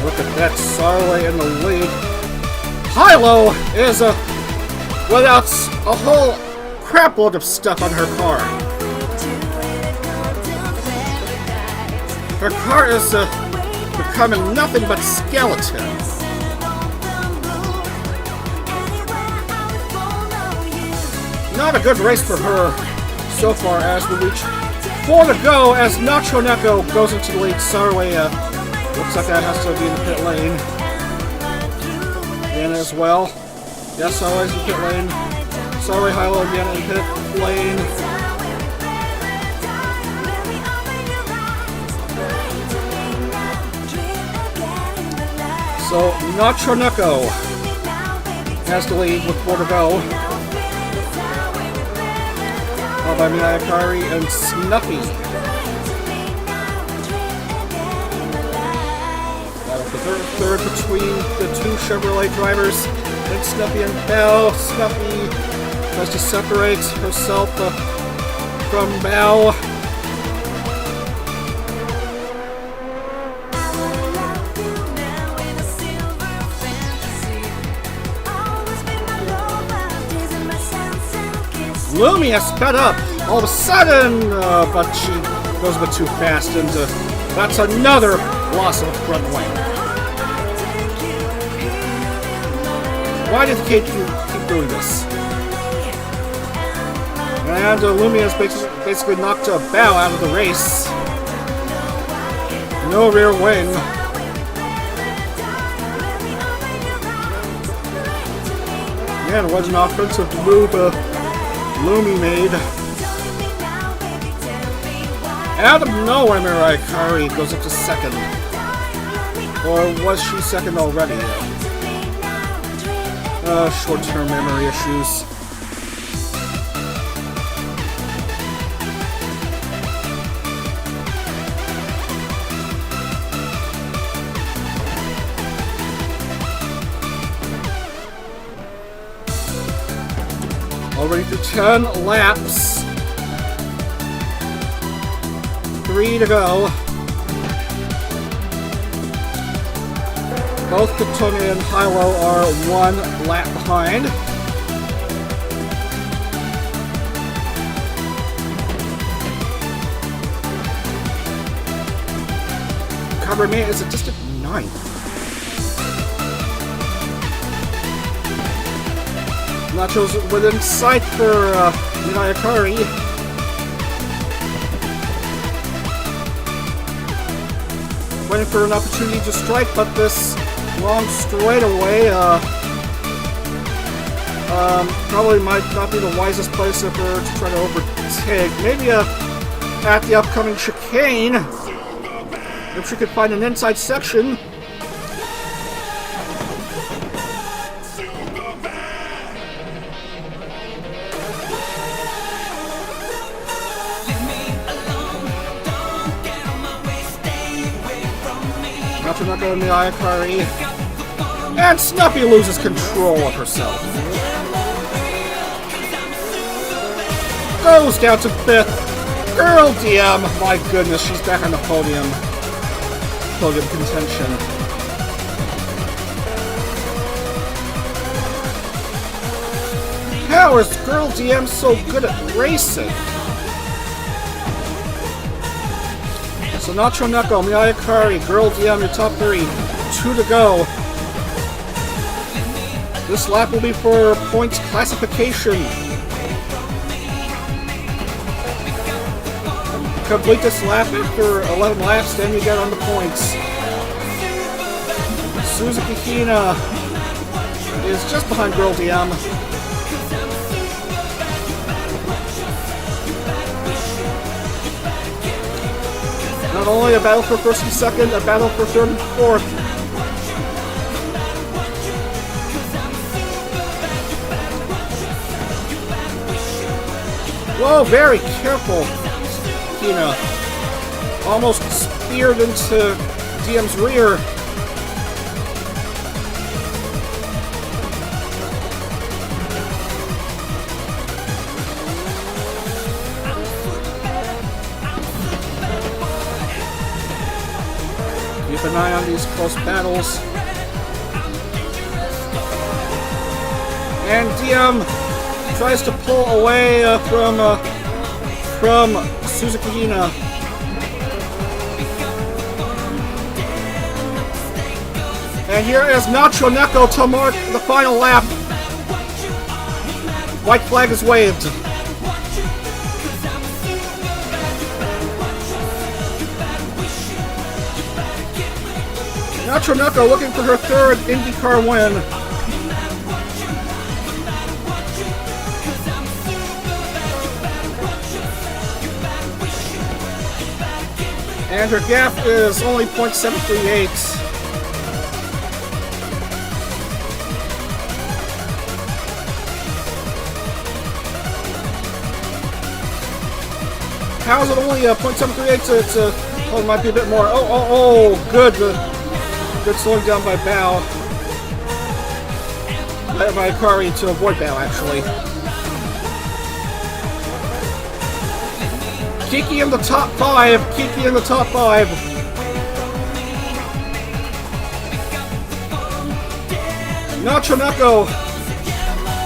look at that Sarway in the lead. Hilo is without a whole crap load of stuff on her car. Her car is becoming nothing but skeleton. Not a good race for her so far as we reach 4 to go as Nacho Neko goes into the lead. Sorry, looks like that has to be in the pit lane. Vienna as well. Yes, always in the pit lane. Sorry, Hilo again in pit lane. So, Nacho Neko has the lead with 4 to go. Followed by Miyakari and Snuffy. Battle for third between the two Chevrolet drivers. And Snuffy and Bao. Snuffy tries to separate herself from Bao. Lumi has sped up all of a sudden, but she goes a bit too fast, and that's another loss of the front wing. Why did Kate keep doing this? And Lumi has basically knocked Bao out of the race. No rear wing. Man, what an offensive move Lumi made. Out of nowhere, Miyakari goes up to second. Or was she second already? Short-term memory issues. Already through 10 laps. 3 to go. Both Katone and Hilo are 1 lap behind. Kaburame is a distant 9th. Nacho's within sight for Miyakari. Waiting for an opportunity to strike, but this long straightaway probably might not be the wisest place for her to try to overtake. Maybe at the upcoming chicane, if she could find an inside section. Nacho and Miyakari. And Snuffy loses control of herself. Goes down to 5th. Girl DM. My goodness, she's back on the podium. Podium contention. How is Girl DM so good at racing? So Nacho Neko, Miyakari, Girl DM, your top 3. 2 to go. This lap will be for points classification. Complete this lap after 11 laps, then you get on the points. Suzuki Hina is just behind Girl DM. Not only a battle for first and second, a battle for third and fourth. Whoa, very careful, Hina. Almost speared into DM's rear. Keep an eye on these close battles. And DM tries to pull away from Suzuki Hina. And here is Nacho Neko to mark the final lap. White flag is waved. Nacho Neko looking for her third IndyCar win. And her gap is only .738. How is it only 0.738? Oh, it might be a bit more. Oh, good. Good slowing down by Bao. By Akari to avoid Bao, actually. Kiki in the top 5. Kiki in the top 5. Nacho Neko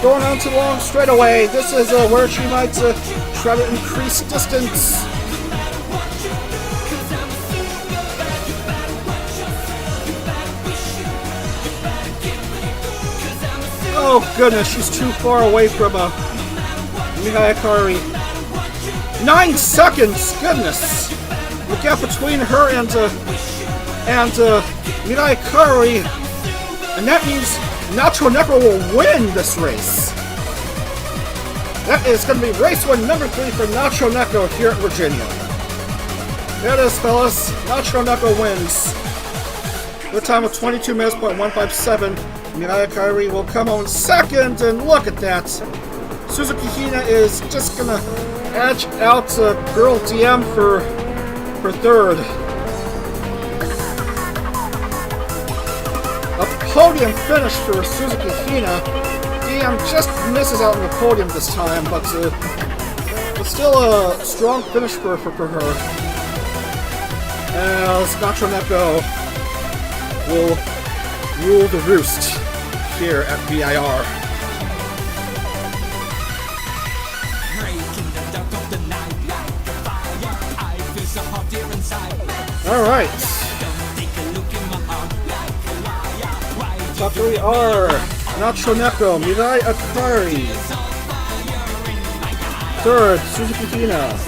going on to the long straightaway. This is where she might try to increase distance. Oh goodness, she's too far away from Mihai Akari. 9 seconds! Goodness! The gap between her and Mihai Akari, and that means Nacho Neko will win this race. That is going to be race win number 3 for Nacho Neko here at Virginia. There it is, fellas. Nacho Neko wins. The time of 22 minutes, .157. Mihai Akari will come on second, and look at that. Suzuki Hina is just going to edge out Girl DM for third. A podium finish for Suzuki Hina. DM just misses out on the podium this time, but still a strong finish for her. As Nacho Neko will rule the roost here at VIR. Alright. Top 3 are Nacho Neko, Mihai Akari. Third, Suzuki Hina.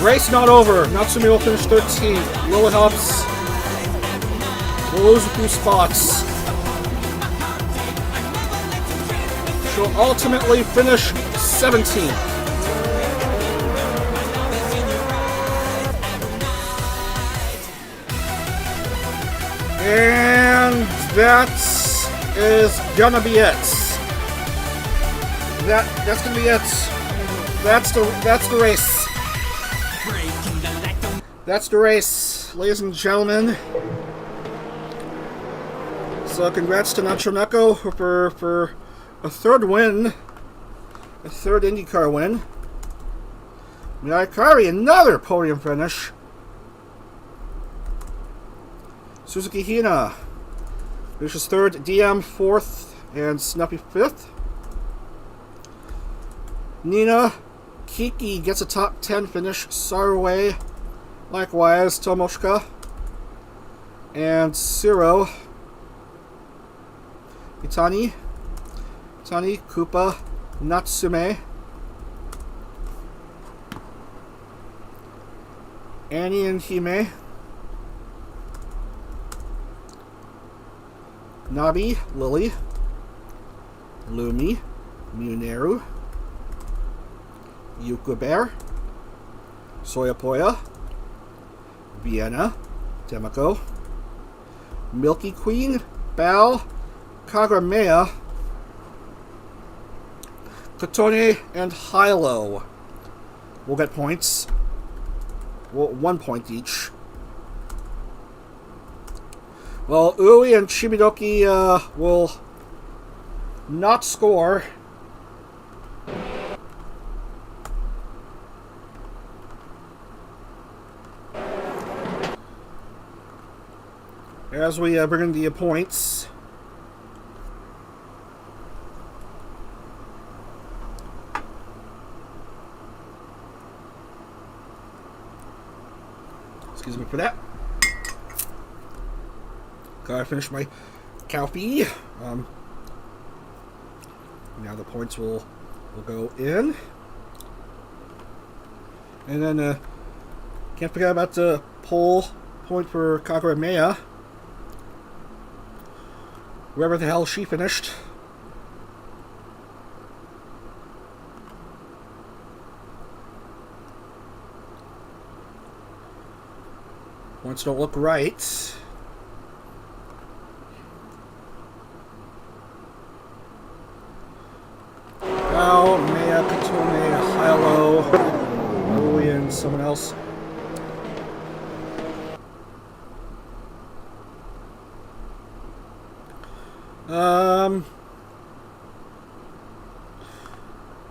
Race not over. Natsumi will finish 13th. Lila helps. We'll lose a few spots. She'll ultimately finish 17th. And that is gonna be it. That's gonna be it. That's the race. That's the race, ladies and gentlemen. So congrats to Nacho Neko for a third win. A third IndyCar win. Mihai Akari, another podium finish. Suzuki Hina finishes third, DM 4th, and Snuppy 5th. Nina Kiki gets a top 10 finish. Sarway, likewise, Tomoshka. And Siro. Itani, Kupa, Natsume. Annie and Hime. Nabi, Lily. Lumi, Muneru. Yuka Bear. Soyapoya. Vienna, Demiko. Milky Queen, Bao, Kagramea, Kotone, and Hilo will get points. Well, 1 point each. Well, Ui and Chibidoki will not score. as we bring in the points. Excuse me for that. Gotta finish my coffee. Now the points will go in. And then can't forget about the pole point for Kaguya-Maya. Wherever the hell she finished. Points don't look right. Oh, Maya, Katome, Hilo, Louie, and someone else.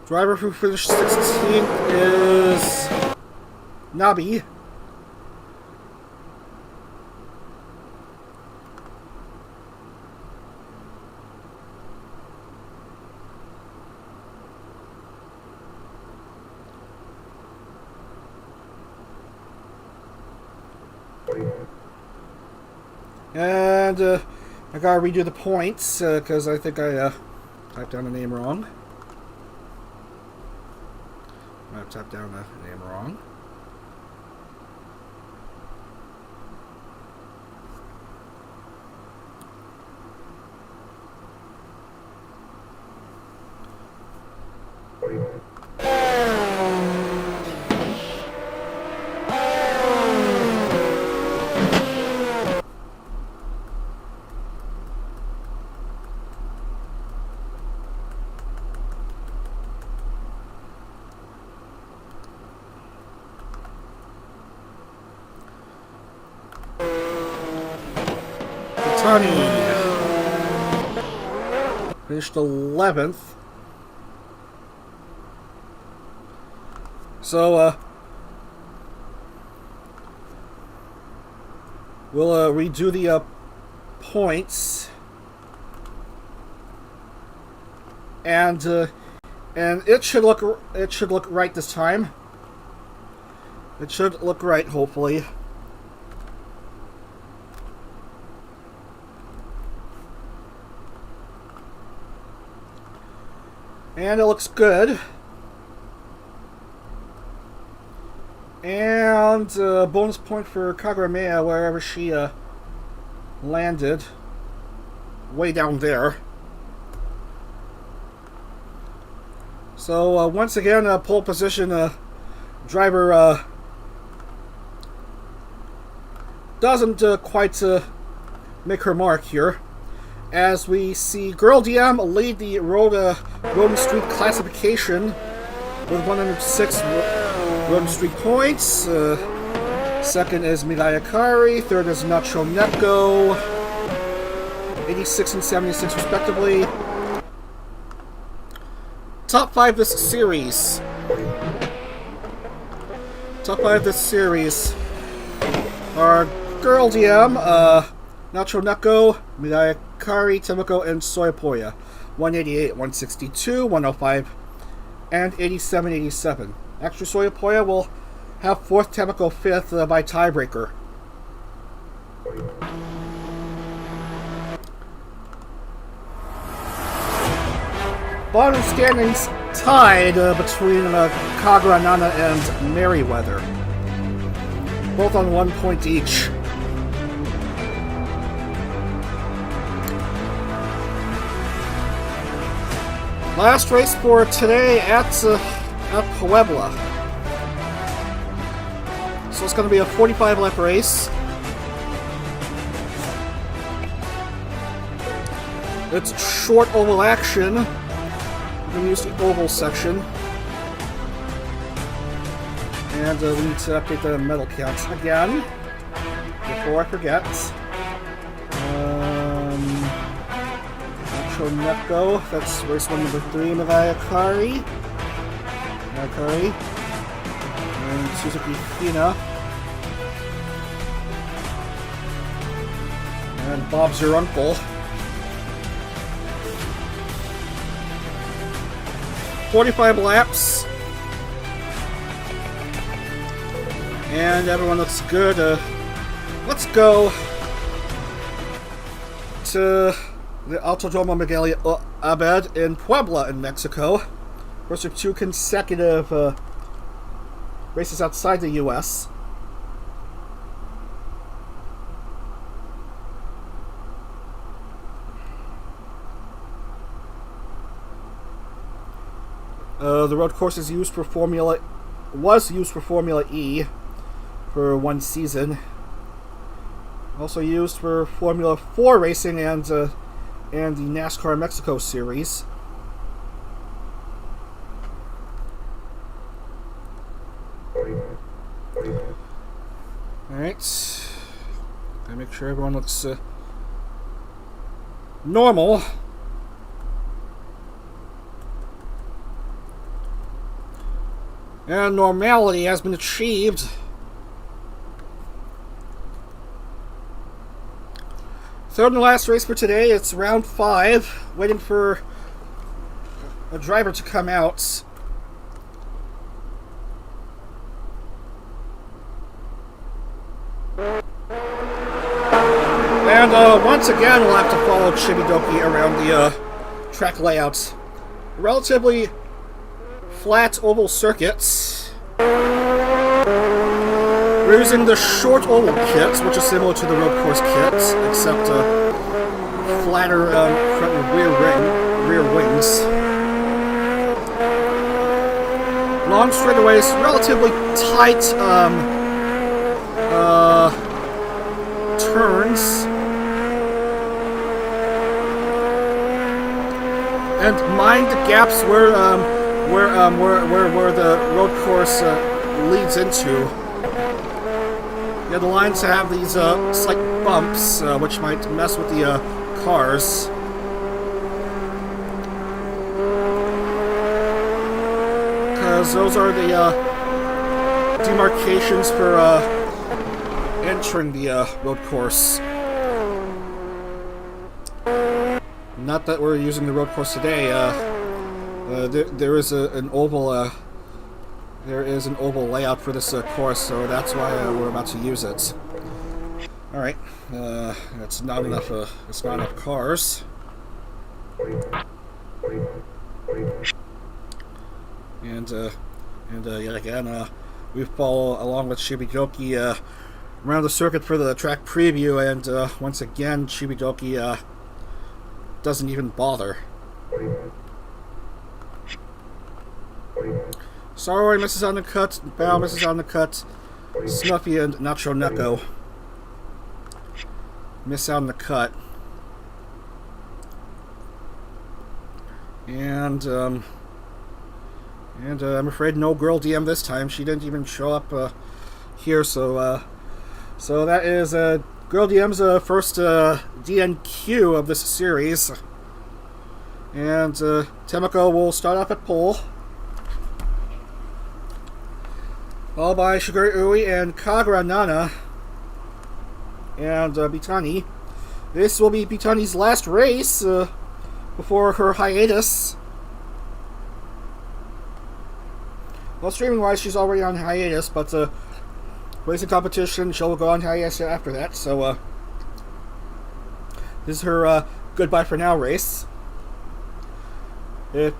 Driver who finished 16th is Nabi. And I gotta redo the points because I think I typed down the name wrong. I've typed down the name wrong. Finished 11th. So, we'll redo the points, and it should look right this time. It should look right, hopefully. And it looks good. And bonus point for Kaguya-Maya wherever she landed. Way down there. So once again, pole position driver doesn't quite make her mark here. As we see Girl DM lead the Roden Street classification with 106 Roden Street points. Second is Midayakari. Third is Nacho Neko. 86 and 76 respectively. Top 5 this series. Top 5 this series are Girl DM, Nacho Neko, Midayakari, Temiko, and Soyapoya. 188, 162, 105, and 87, 87. Actually, Soyapoya will have 4th, Temiko 5th by tiebreaker. Bottom standings tied between Kaguya, Nana, and Merryweather. Both on 1 point each. Last race for today at Puebla. So it's going to be a 45 lap race. It's short oval action. We're going to use the oval section. And we need to update the medal counts again before I forget. Neko, that's race 1 number 3, Midayakari. And Suzuki Hina. And Bob's your uncle. 45 laps. And everyone looks good. Let's go to the Autodromo Miguel Abad in Puebla in Mexico. First of two consecutive races outside the U.S. The road course was used for Formula E for one season. Also used for Formula 4 racing and the NASCAR Mexico Series. Alright. Gotta make sure everyone looks normal. And normality has been achieved. Third and last race for today. It's round 5. Waiting for a driver to come out. And once again, we'll have to follow Chibidoki around the track layouts. Relatively flat oval circuits. We're using the short oval kit, which is similar to the road course kit, except flatter front and rear wings. Long straightaways, relatively tight turns. And mind the gaps where the road course leads into. Yeah, the lines have these slight bumps, which might mess with the cars. Because those are the demarcations for entering the road course. Not that we're using the road course today. There is an oval. There is an oval layout for this course, so that's why we're about to use it. All right, it's not enough. It's not enough cars. And yet again, we follow along with Chibidoki around the circuit for the track preview, and once again, Chibidoki doesn't even bother. Sorry misses on the cut, Bow misses on the cut, Snuffy and Nacho Neko miss out on the cut. And I'm afraid no girl DM this time. She didn't even show up here, so that is Girl DM's first DNQ of this series. And Temiko will start off at pole, followed by Shiguri Ui and Kagura Nana and Bitani. This will be Bitani's last race before her hiatus. Well, streaming-wise, she's already on hiatus, but racing competition, she'll go on hiatus after that, so this is her goodbye for now race. If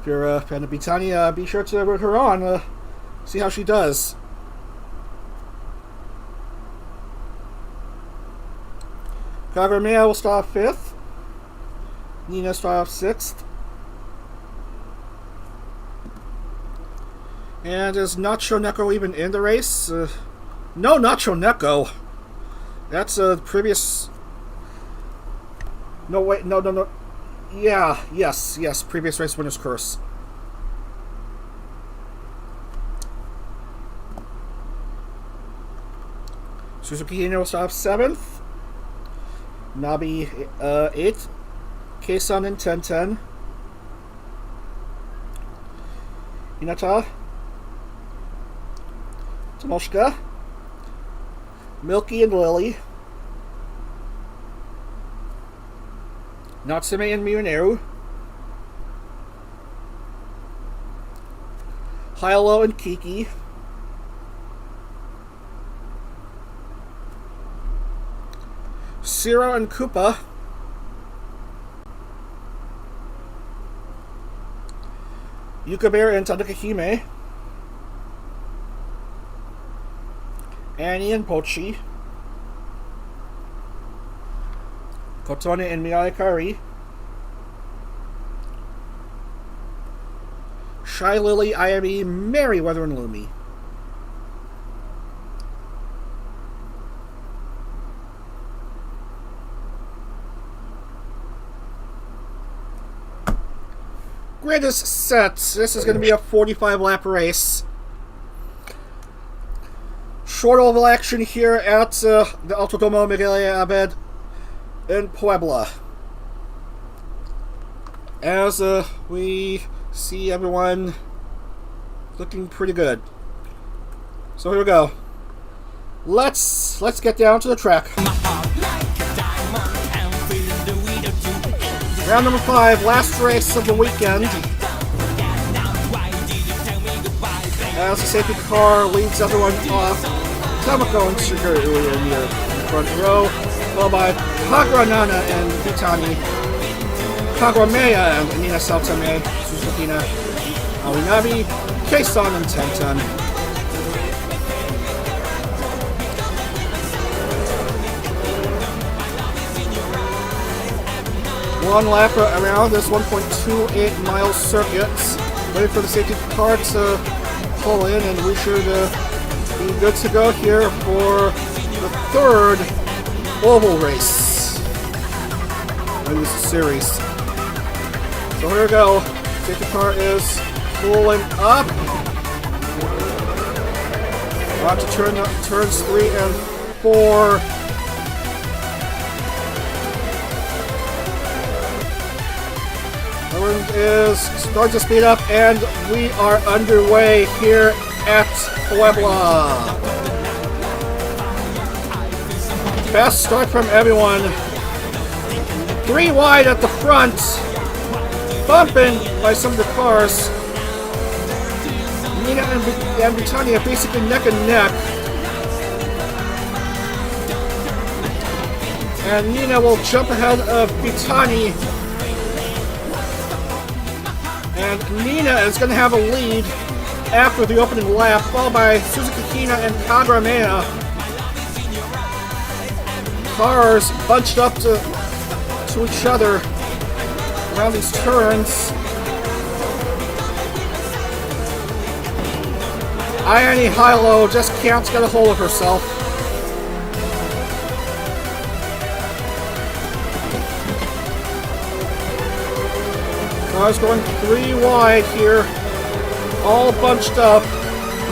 you're a fan of Bitani, be sure to root her on, see how she does. Kagura will start off 5th. Nina start off 6th. And is Nacho Neko even in the race? No, Nacho Neko. That's the previous... No, wait, no. Yeah, yes, previous race winner's curse. Suzuki Hino will start off 7th. Nabi 8th. Keisan in 10-10. Hinata. Tomoshika. Milky and Lily. Natsume and Miyuneru. Hylo and Kiki. Siro and Koopa. Yukabear and Tanuka Hime. Annie and Pochi. Kotone and Miyakari. Shy Lily, Ayami, Merryweather, and Lumi. Greatest set. This is going to be a 45-lap race. Short oval action here at the Autodromo Miguel Abed in Puebla. As we see everyone looking pretty good. So here we go. Let's get down to the track. Round number 5, last race of the weekend. As the safety car leads everyone off, Tamako and Sugar Ui in the front row, followed by Kagura Nana and Vitani, Kagura Meya and Nina Saltame, Suzukina, Awinabi, Keisan and Tentan. One lap around this 1.28 mile circuit. Waiting for the safety car to pull in, and we should be good to go here for the third oval race in this series. So here we go. Safety car is pulling up. On to turns 3 and 4. Is starting to speed up, and we are underway here at Puebla. Fast start from everyone. 3 wide at the front, bumping by some of the cars. Nina and Britannia basically neck and neck. And Nina will jump ahead of Britannia. And Nina is going to have a lead after the opening lap, followed by Suzuki Kina and Kagura Meya. Cars bunched up to each other around these turns. Ayane Hylo just can't get a hold of herself. Cars going 3 wide here, all bunched up.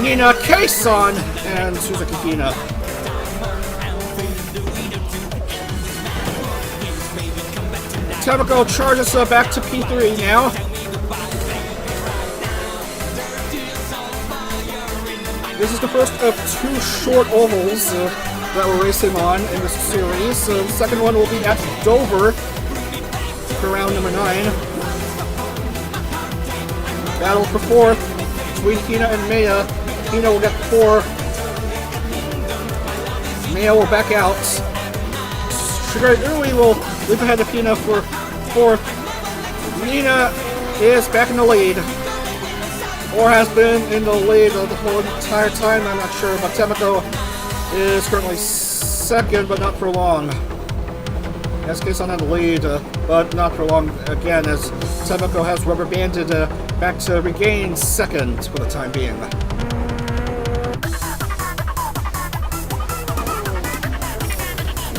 Nina, Keisan, and Suzuki Kina. Tamako charges back to P3 now. This is the first of 2 short ovals that we're racing on in this series. The second one will be at Dover for round number 9. Battle for 4th between Kina and Meya. Kina will get 4. Meya will back out. Sugar Ui will leap ahead of Kina for 4th. Nina is back in the lead. Or has been in the lead the whole entire time, I'm not sure. But Tamako is currently 2nd, but not for long. As Keisan had the lead, but not for long again, as Tamako has rubber banded back to regain 2nd for the time being.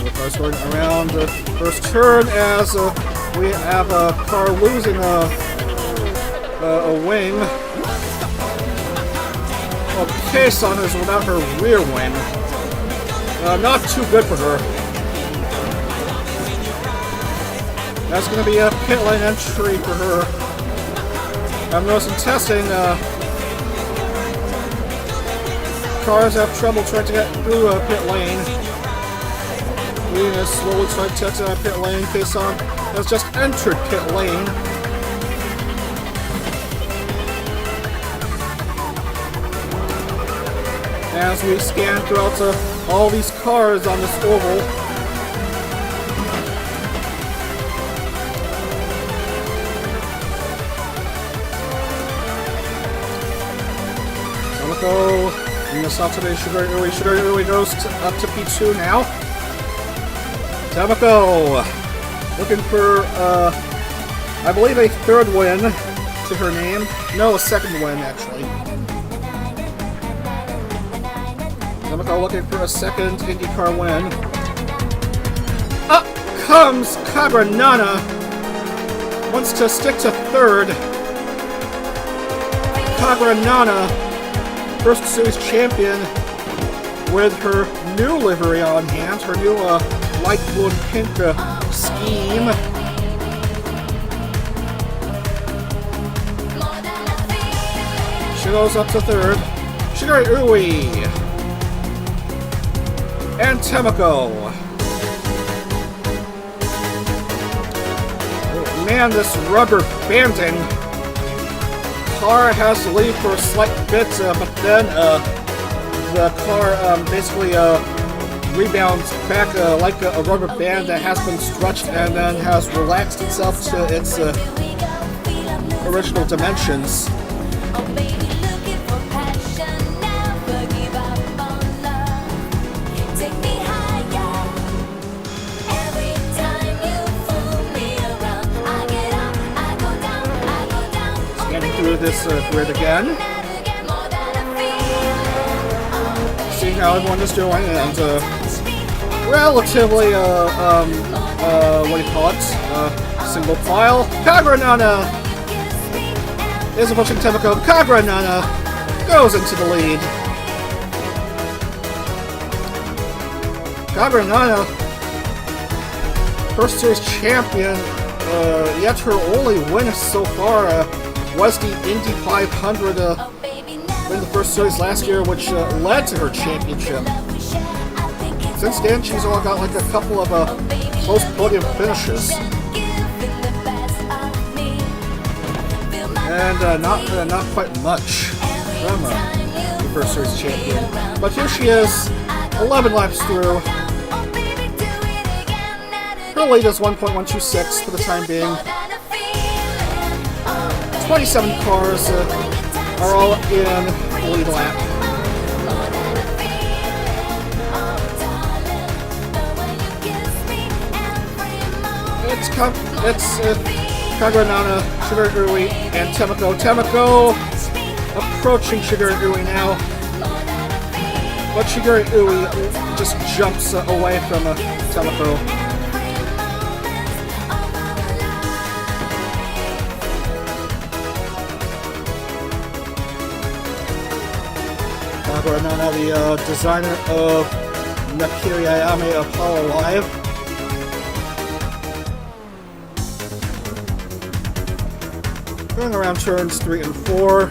The car starting around the first turn as we have a car losing a wing. Well, Keisan is without her rear wing. Not too good for her. That's going to be a pit lane entry for her. I've noticed in testing, cars have trouble trying to get through a pit lane. We slowly try to touch that pit lane. Keisan has just entered pit lane. As we scan throughout all these cars on this oval. Tamako in the Saturday Shigurui goes up to P2 now. Tamako looking for, I believe, a third win to her name. No, a second win, actually. Tamako looking for a second IndieCar win. Up comes Kagranana. Wants to stick to third. Kagranana, first series champion, with her new livery on hand, her new light blue and pink scheme. She goes up to third. Shigari Ui and Tamako. Oh, man, this rubber banding. Car has to leave for a slight bit, but then the car basically rebounds back like a rubber band that has been stretched and then has relaxed itself to its original dimensions. Through this grid again. Seeing how everyone is doing, and relatively, what do you call it? Single file. Kagranana is approaching Tamako. Kagranana goes into the lead. Kagranana, first series champion, yet her only win so far was the Indy 500 in the first series last year, which led to her championship. Since then, she's only got like a couple of close podium finishes, and not quite much from the first series champion. But here she is, 11 laps through. Her lead is 1.126 for the time being. 27 cars are all in the lead lap. It's Kagranana, Shigurui, and Tamako. Tamako approaching Shigurui now, but Shigurui just jumps away from Tamako. Kagranana, the designer of Nakiri Ayame Apollo Live. Going around turns 3 and 4.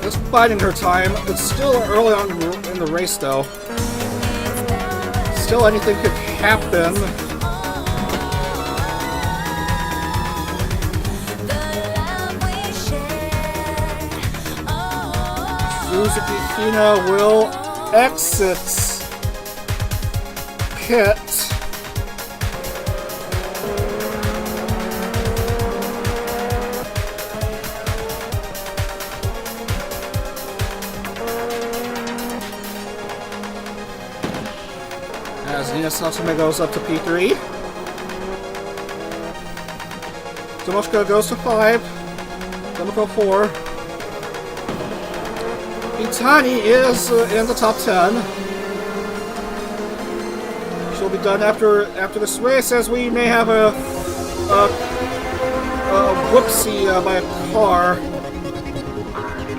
Just biding her time. It's still early on in the race, though. Still anything could happen. Suzuki Hina will exit pit. As Nina Satsume goes up to P3. Tomoshika goes to 5. Tamako 4. Itani is in the top 10. She'll be done after this race, as we may have a whoopsie by a car.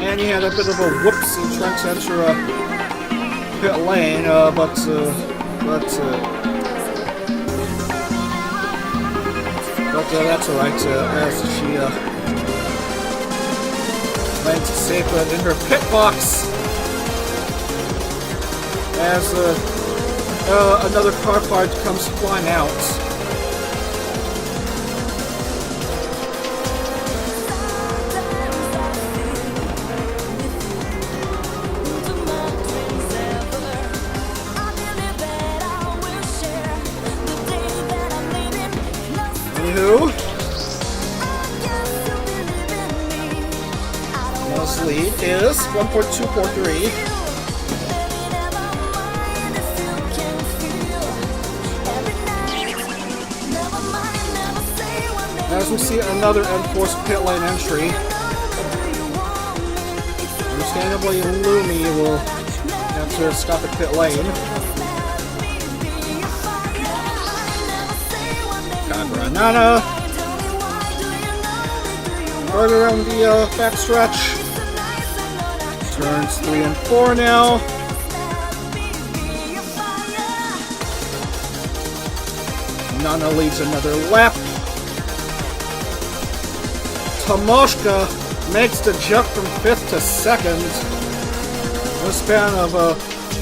And he had a bit of a whoopsie trying to enter a pit lane, but that's alright, as she lands safe in her pit box. as another car part comes flying out. Anywho, Nana's lead is 1.243. As we see another enforced pit lane entry, understandably Lumi will have to stop at pit lane. Nana, right around the back stretch. Turns 3 and 4 now. Nana leads another lap. Tomoshka makes the jump from 5th to 2nd in a span of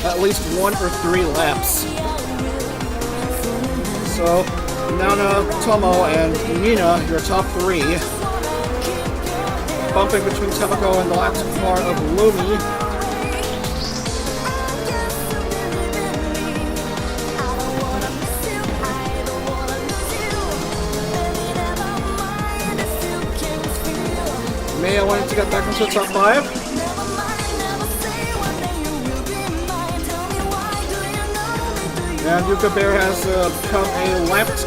at least 1 or 3 laps. So, Nana, Tomo, and Nina, your top 3. Bumping between Temako and the last car of Lumi. Maya wanting to get back into the top 5. And Yuka Bear has become a lapped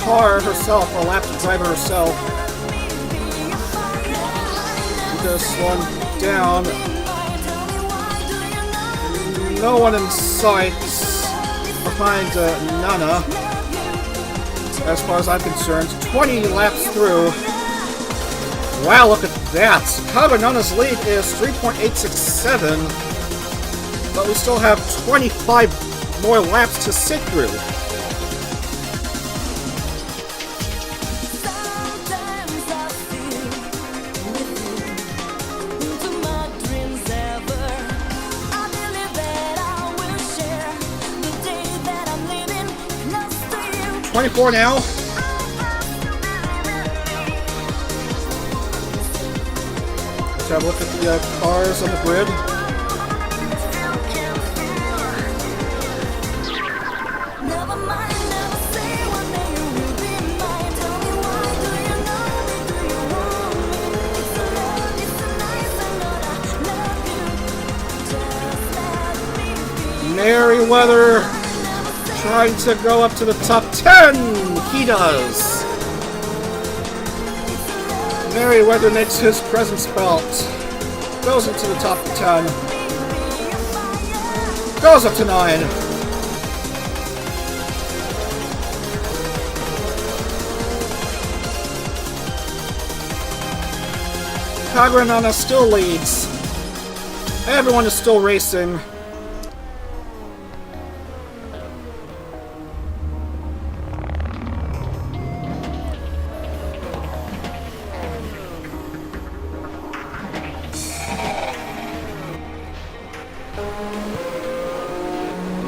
car herself, a lapped driver herself. Just slowing down. No one in sight behind Nana, as far as I'm concerned. 20 laps through. Wow, look at that! However, Nana's lead is 3.867, but we still have 25 more laps to sit through. .24 now. Let's have a look at the cars on the grid. Merriweather trying to go up to the top 10. He does. Merriweather makes his presence felt. Goes into the top 10. Goes up to 9. Kagranana still leads. Everyone is still racing.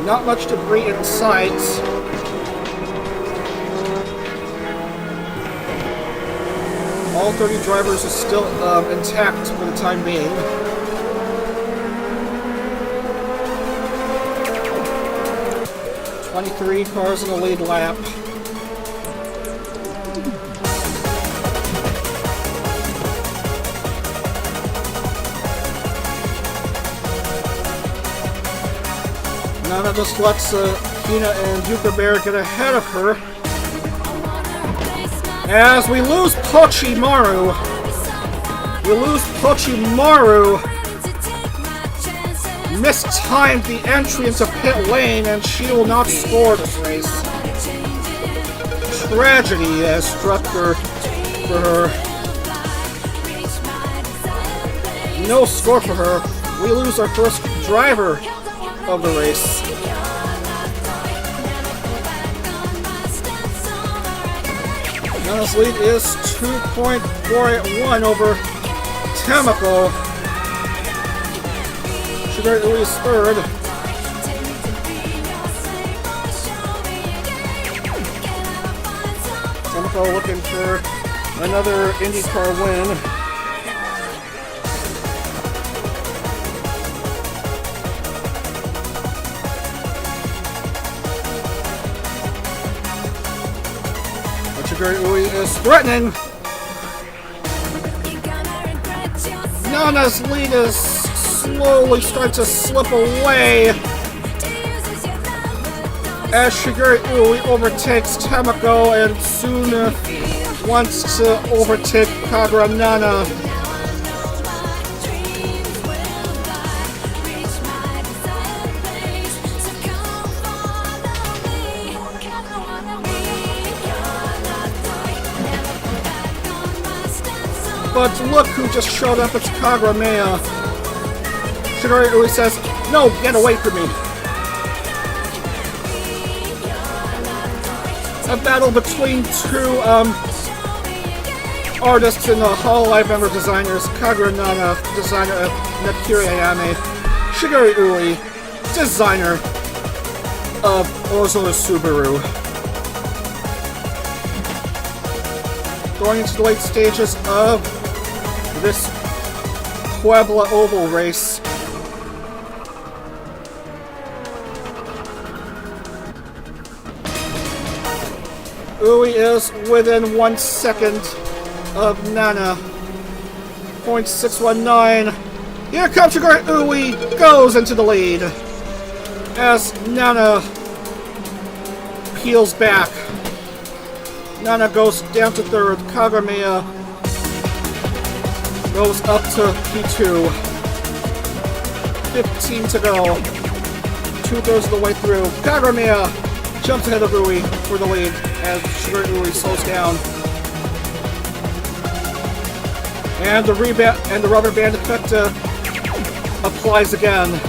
Not much debris in sight. All 30 drivers are still intact for the time being. .23 cars in the lead lap. Nana just lets Hina and Yuka Bear get ahead of her. As we lose Pochimaru. Mistimed the entry into pit lane, and she will not score this race. Tragedy has struck her for her. No score for her. We lose our first driver of the race. Nana's lead is 2.481 over Tamako. Sugar is third. Tamako looking for another IndyCar win. Ui is threatening. Nana's lead is slowly starting to slip away as Shigure Ui overtakes Tamako and soon wants to overtake Kagura Nana. But look who just showed up, it's Kagura Mea. Shigure Ui says, "No, get away from me." A battle between two artists and Hololive member designers, Kagura Nana, designer of Nakiri Ayame, Shigure Ui, designer of Ozuna Subaru. Going into the late stages of this Puebla Oval race. Ui is within 1 second of Nana. 0.619. Here comes Shigure Ui, goes into the lead as Nana peels back. Nana goes down to third. Kagura Mea goes up to P2. 15 to go. 2/3 of the way through. Kagura Mea jumps ahead of Ui for the lead as Shigure Ui slows down. And the rubber band effect applies again.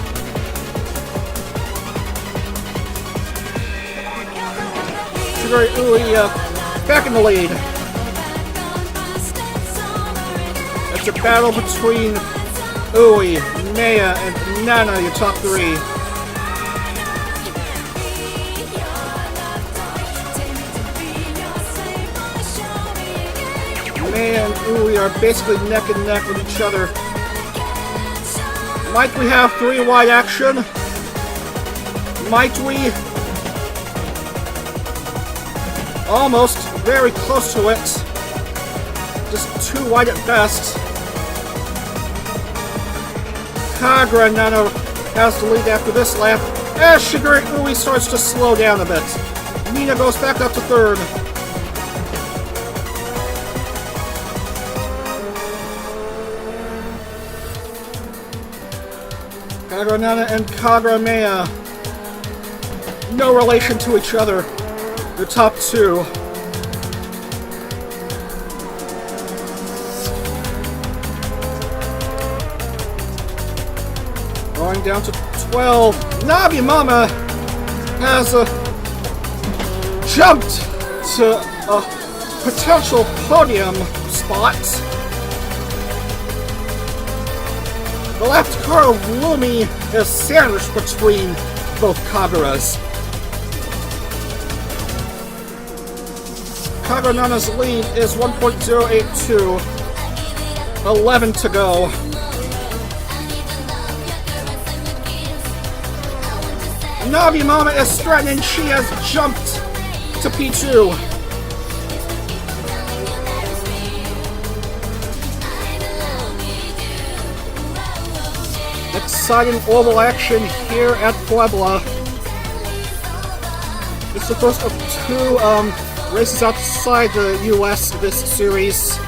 Shigure Ui back in the lead. It's a battle between Ui, Mea, and Nana, your top three. Mea and Ui are basically neck and neck with each other. Might we have three-wide action? Might we? Almost. Very close to it. Just too wide at best. Kagura Nana has the lead after this lap as Shigure Ui starts to slow down a bit. Mina goes back up to third. Kagura Nana and Kagura Mea. No relation to each other. The top two. Going down to 12. Nabi Mama has jumped to a potential podium spot. The left car of Lumi is sandwiched between both Kaguras. Kagura Nana's lead is 1.082. 11 to go. Nabi Mama is threatening. She has jumped to P2. Exciting oval action here at Puebla. It's the first of two races outside the US this series.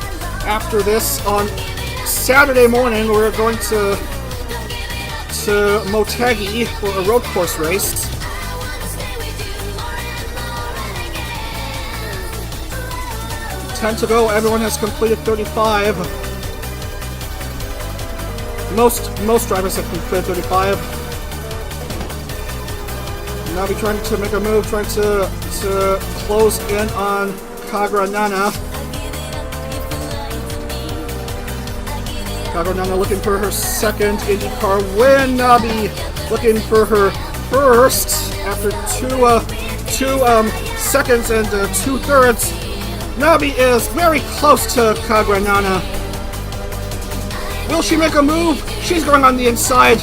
After this, on Saturday morning, we're going to Motegi for a road course race. Ten to go. Everyone has completed 35. Most drivers have completed 35. Now we're trying to make a move, trying to close in on Kagura Nana. Kagura Nana looking for her second IndyCar win. Nabi looking for her first after two seconds and 2/3. Nabi is very close to Kagranana. Will she make a move? She's going on the inside.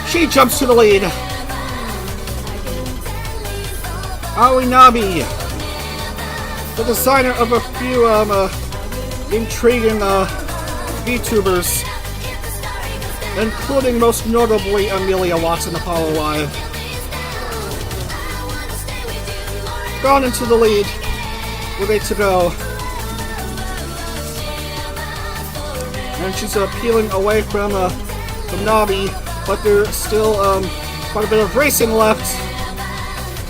She jumps to the lead. Aoi Nabi, the designer of a few intriguing VTubers, including most notably Amelia Watson Apollo Live. Gone into the lead. We're ready to go. And she's peeling away from Nabi, but there's still quite a bit of racing left.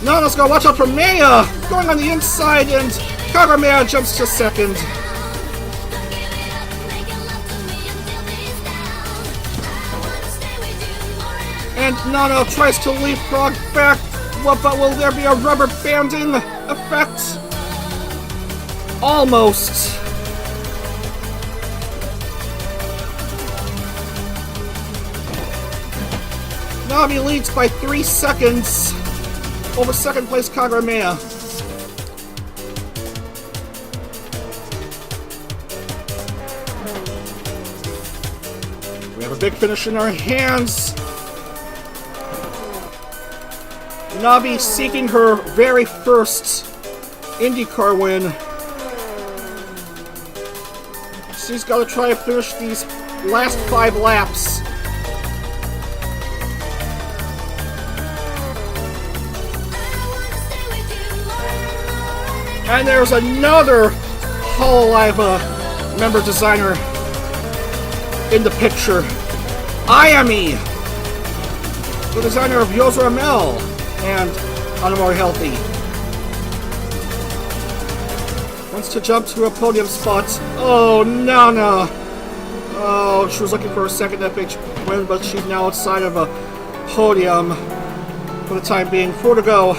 Nana's gonna watch out for Maya! Going on the inside, and Kagamea jumps to second. And Nana tries to leapfrog back, but will there be a rubber banding effect? Almost. Nabi leads by 3 seconds over second place Kagramea. We have a big finish in our hands. Nabi seeking her very first IndieCar win. She's got to try to finish these last 5 laps. And there's another Hololive member designer in the picture. Ayami, the designer of Yozo Amel and Anamori Healthy. Wants to jump to a podium spot. Oh, Nana! Oh, she was looking for a second FH win, but she's now outside of a podium for the time being. 4 to go.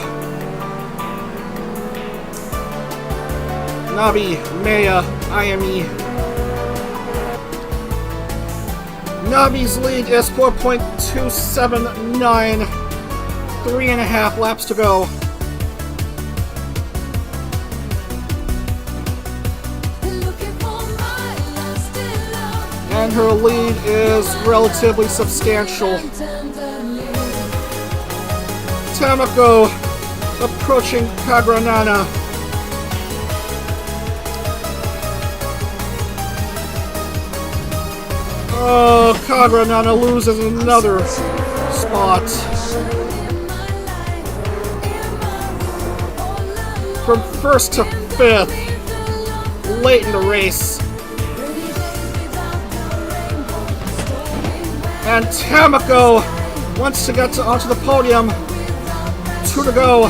Nabi, Maya, Ayami. Nabi's lead is 4.279. 3.5 laps to go. And her lead is relatively substantial. Tamako approaching Kagranana. Oh, Kagranana loses another spot. From 1st to 5th, late in the race. And Tamako wants to get onto the podium. 2 to go.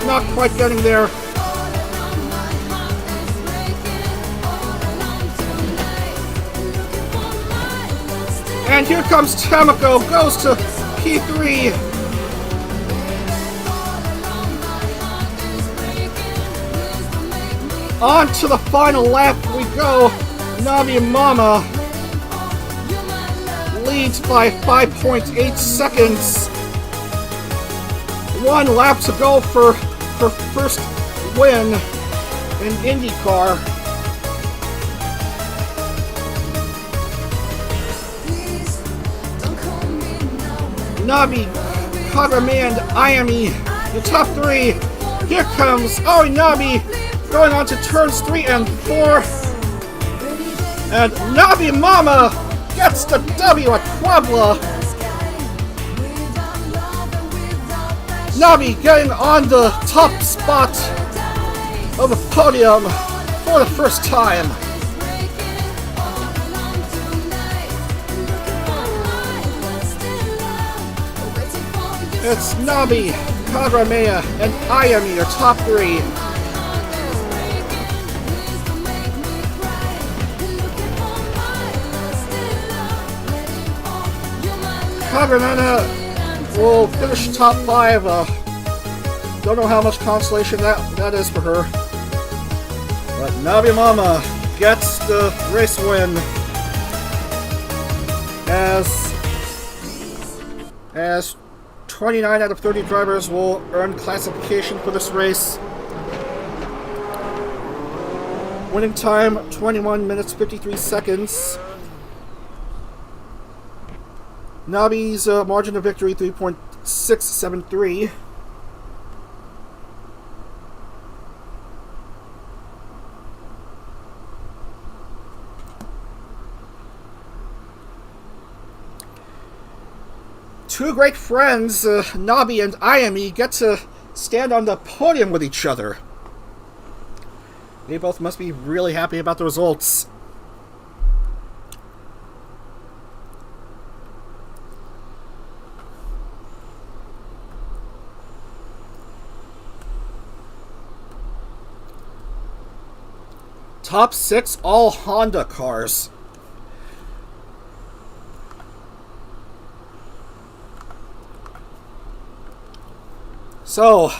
Not quite getting there. And here comes Tamako, goes to P3. On to the final lap we go. Nabi Mama leads by 5.8 seconds. 1 lap to go for her first win in IndieCar. Nabi, Kagame, and Ayami, the top 3. Here comes Aoi Nabi going on to turns 3 and 4. And Nabi Mama gets the W at Puebla. Nabi getting on the top spot of the podium for the first time. It's Nabi, Kagramea, and Ayami, your top 3. Kagranana will finish top 5. Don't know how much consolation that is for her. But Nabi Mama gets the race win as 29 out of 30 drivers will earn classification for this race. Winning time 21 minutes 53 seconds. Nabi's margin of victory 3.673. Two great friends, Nabi and Ayami, get to stand on the podium with each other. They both must be really happy about the results. Top 6 all Honda cars. So,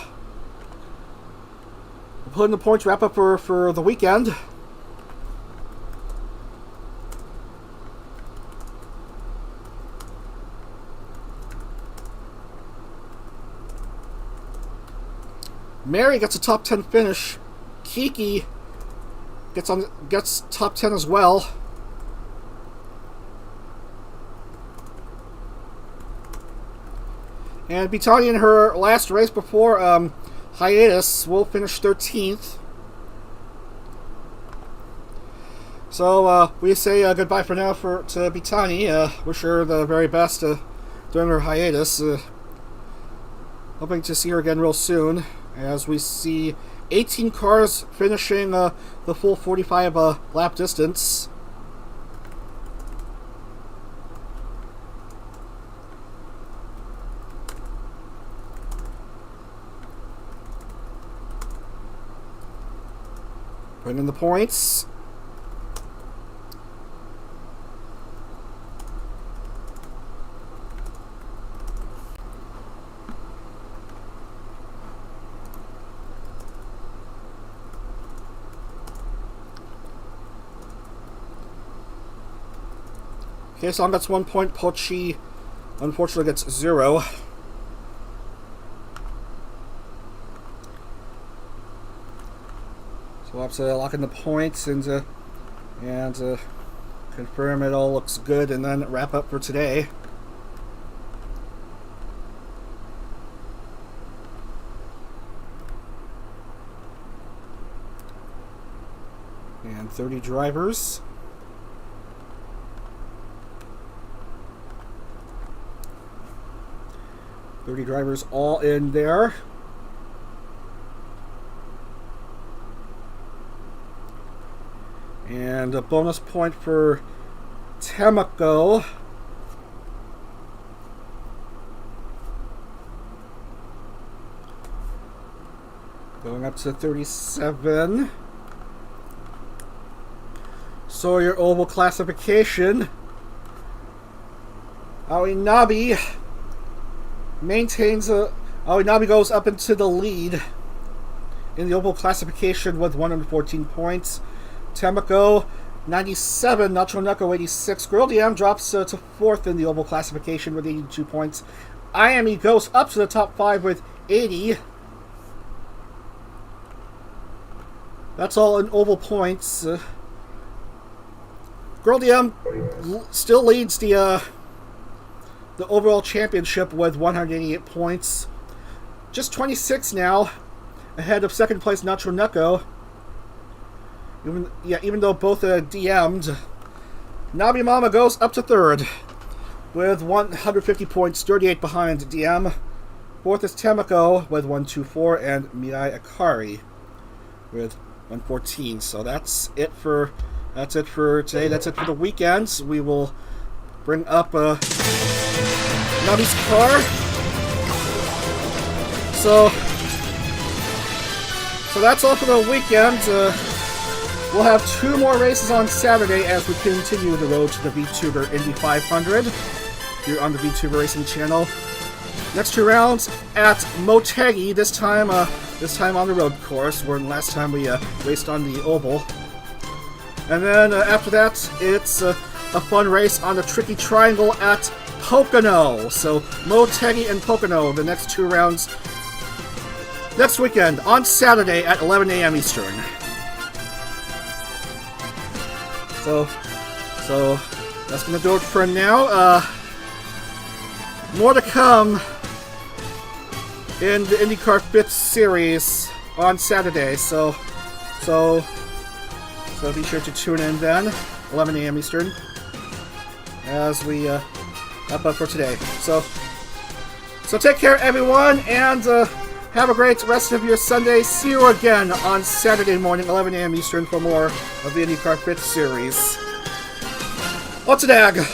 we're putting the points wrap up for the weekend. Mary gets a top 10 finish. Kiki gets top 10 as well. And Bitani in her last race before hiatus will finish 13th. So we say goodbye for now to Bitani. Wish her the very best during her hiatus. Hoping to see her again real soon, as we see 18 cars finishing the full 45 lap distance. Putting in the points. Okay, Song gets 1 point. Pochi unfortunately gets 0. So we'll have to lock in the points and confirm it all looks good, and then wrap up for today. And 30 drivers. All in there. And a bonus point for Tamako. Going up to 37. So your oval classification. Aoinabe maintains Aoinabe goes up into the lead in the oval classification with 114 points. Tamako 97, Nacho Neko 86. Girl DM drops to 4th in the oval classification with 82 points. Ayami goes up to the top 5 with 80. That's all in oval points. Girl DM still leads the overall championship with 188 points. Just 26 now, ahead of second place Nacho Neko. Even though both DM'd, Nabi Mama goes up to 3rd with 150 points, 38 behind DM. 4th is Tamako with 124, and Miai Akari with 114. So that's it for today. That's it for the weekends. We will bring up Nabi's car. So that's all for the weekend. We'll have 2 more races on Saturday as we continue the road to the VTuber Indy 500 here on the VTuber Racing channel. Next 2 rounds at Motegi, this time on the road course, where last time we raced on the oval. And then after that, it's a fun race on the Tricky Triangle at Pocono. So Motegi and Pocono, the next 2 rounds next weekend on Saturday at 11 a.m. Eastern. So that's gonna do it for now. More to come in the IndyCar 5th Series on Saturday. So be sure to tune in then, 11 a.m. Eastern, as we wrap up for today. So take care, everyone, and have a great rest of your Sunday. See you again on Saturday morning, 11 a.m. Eastern, for more of the IndyCar 5th Series. What's a dag?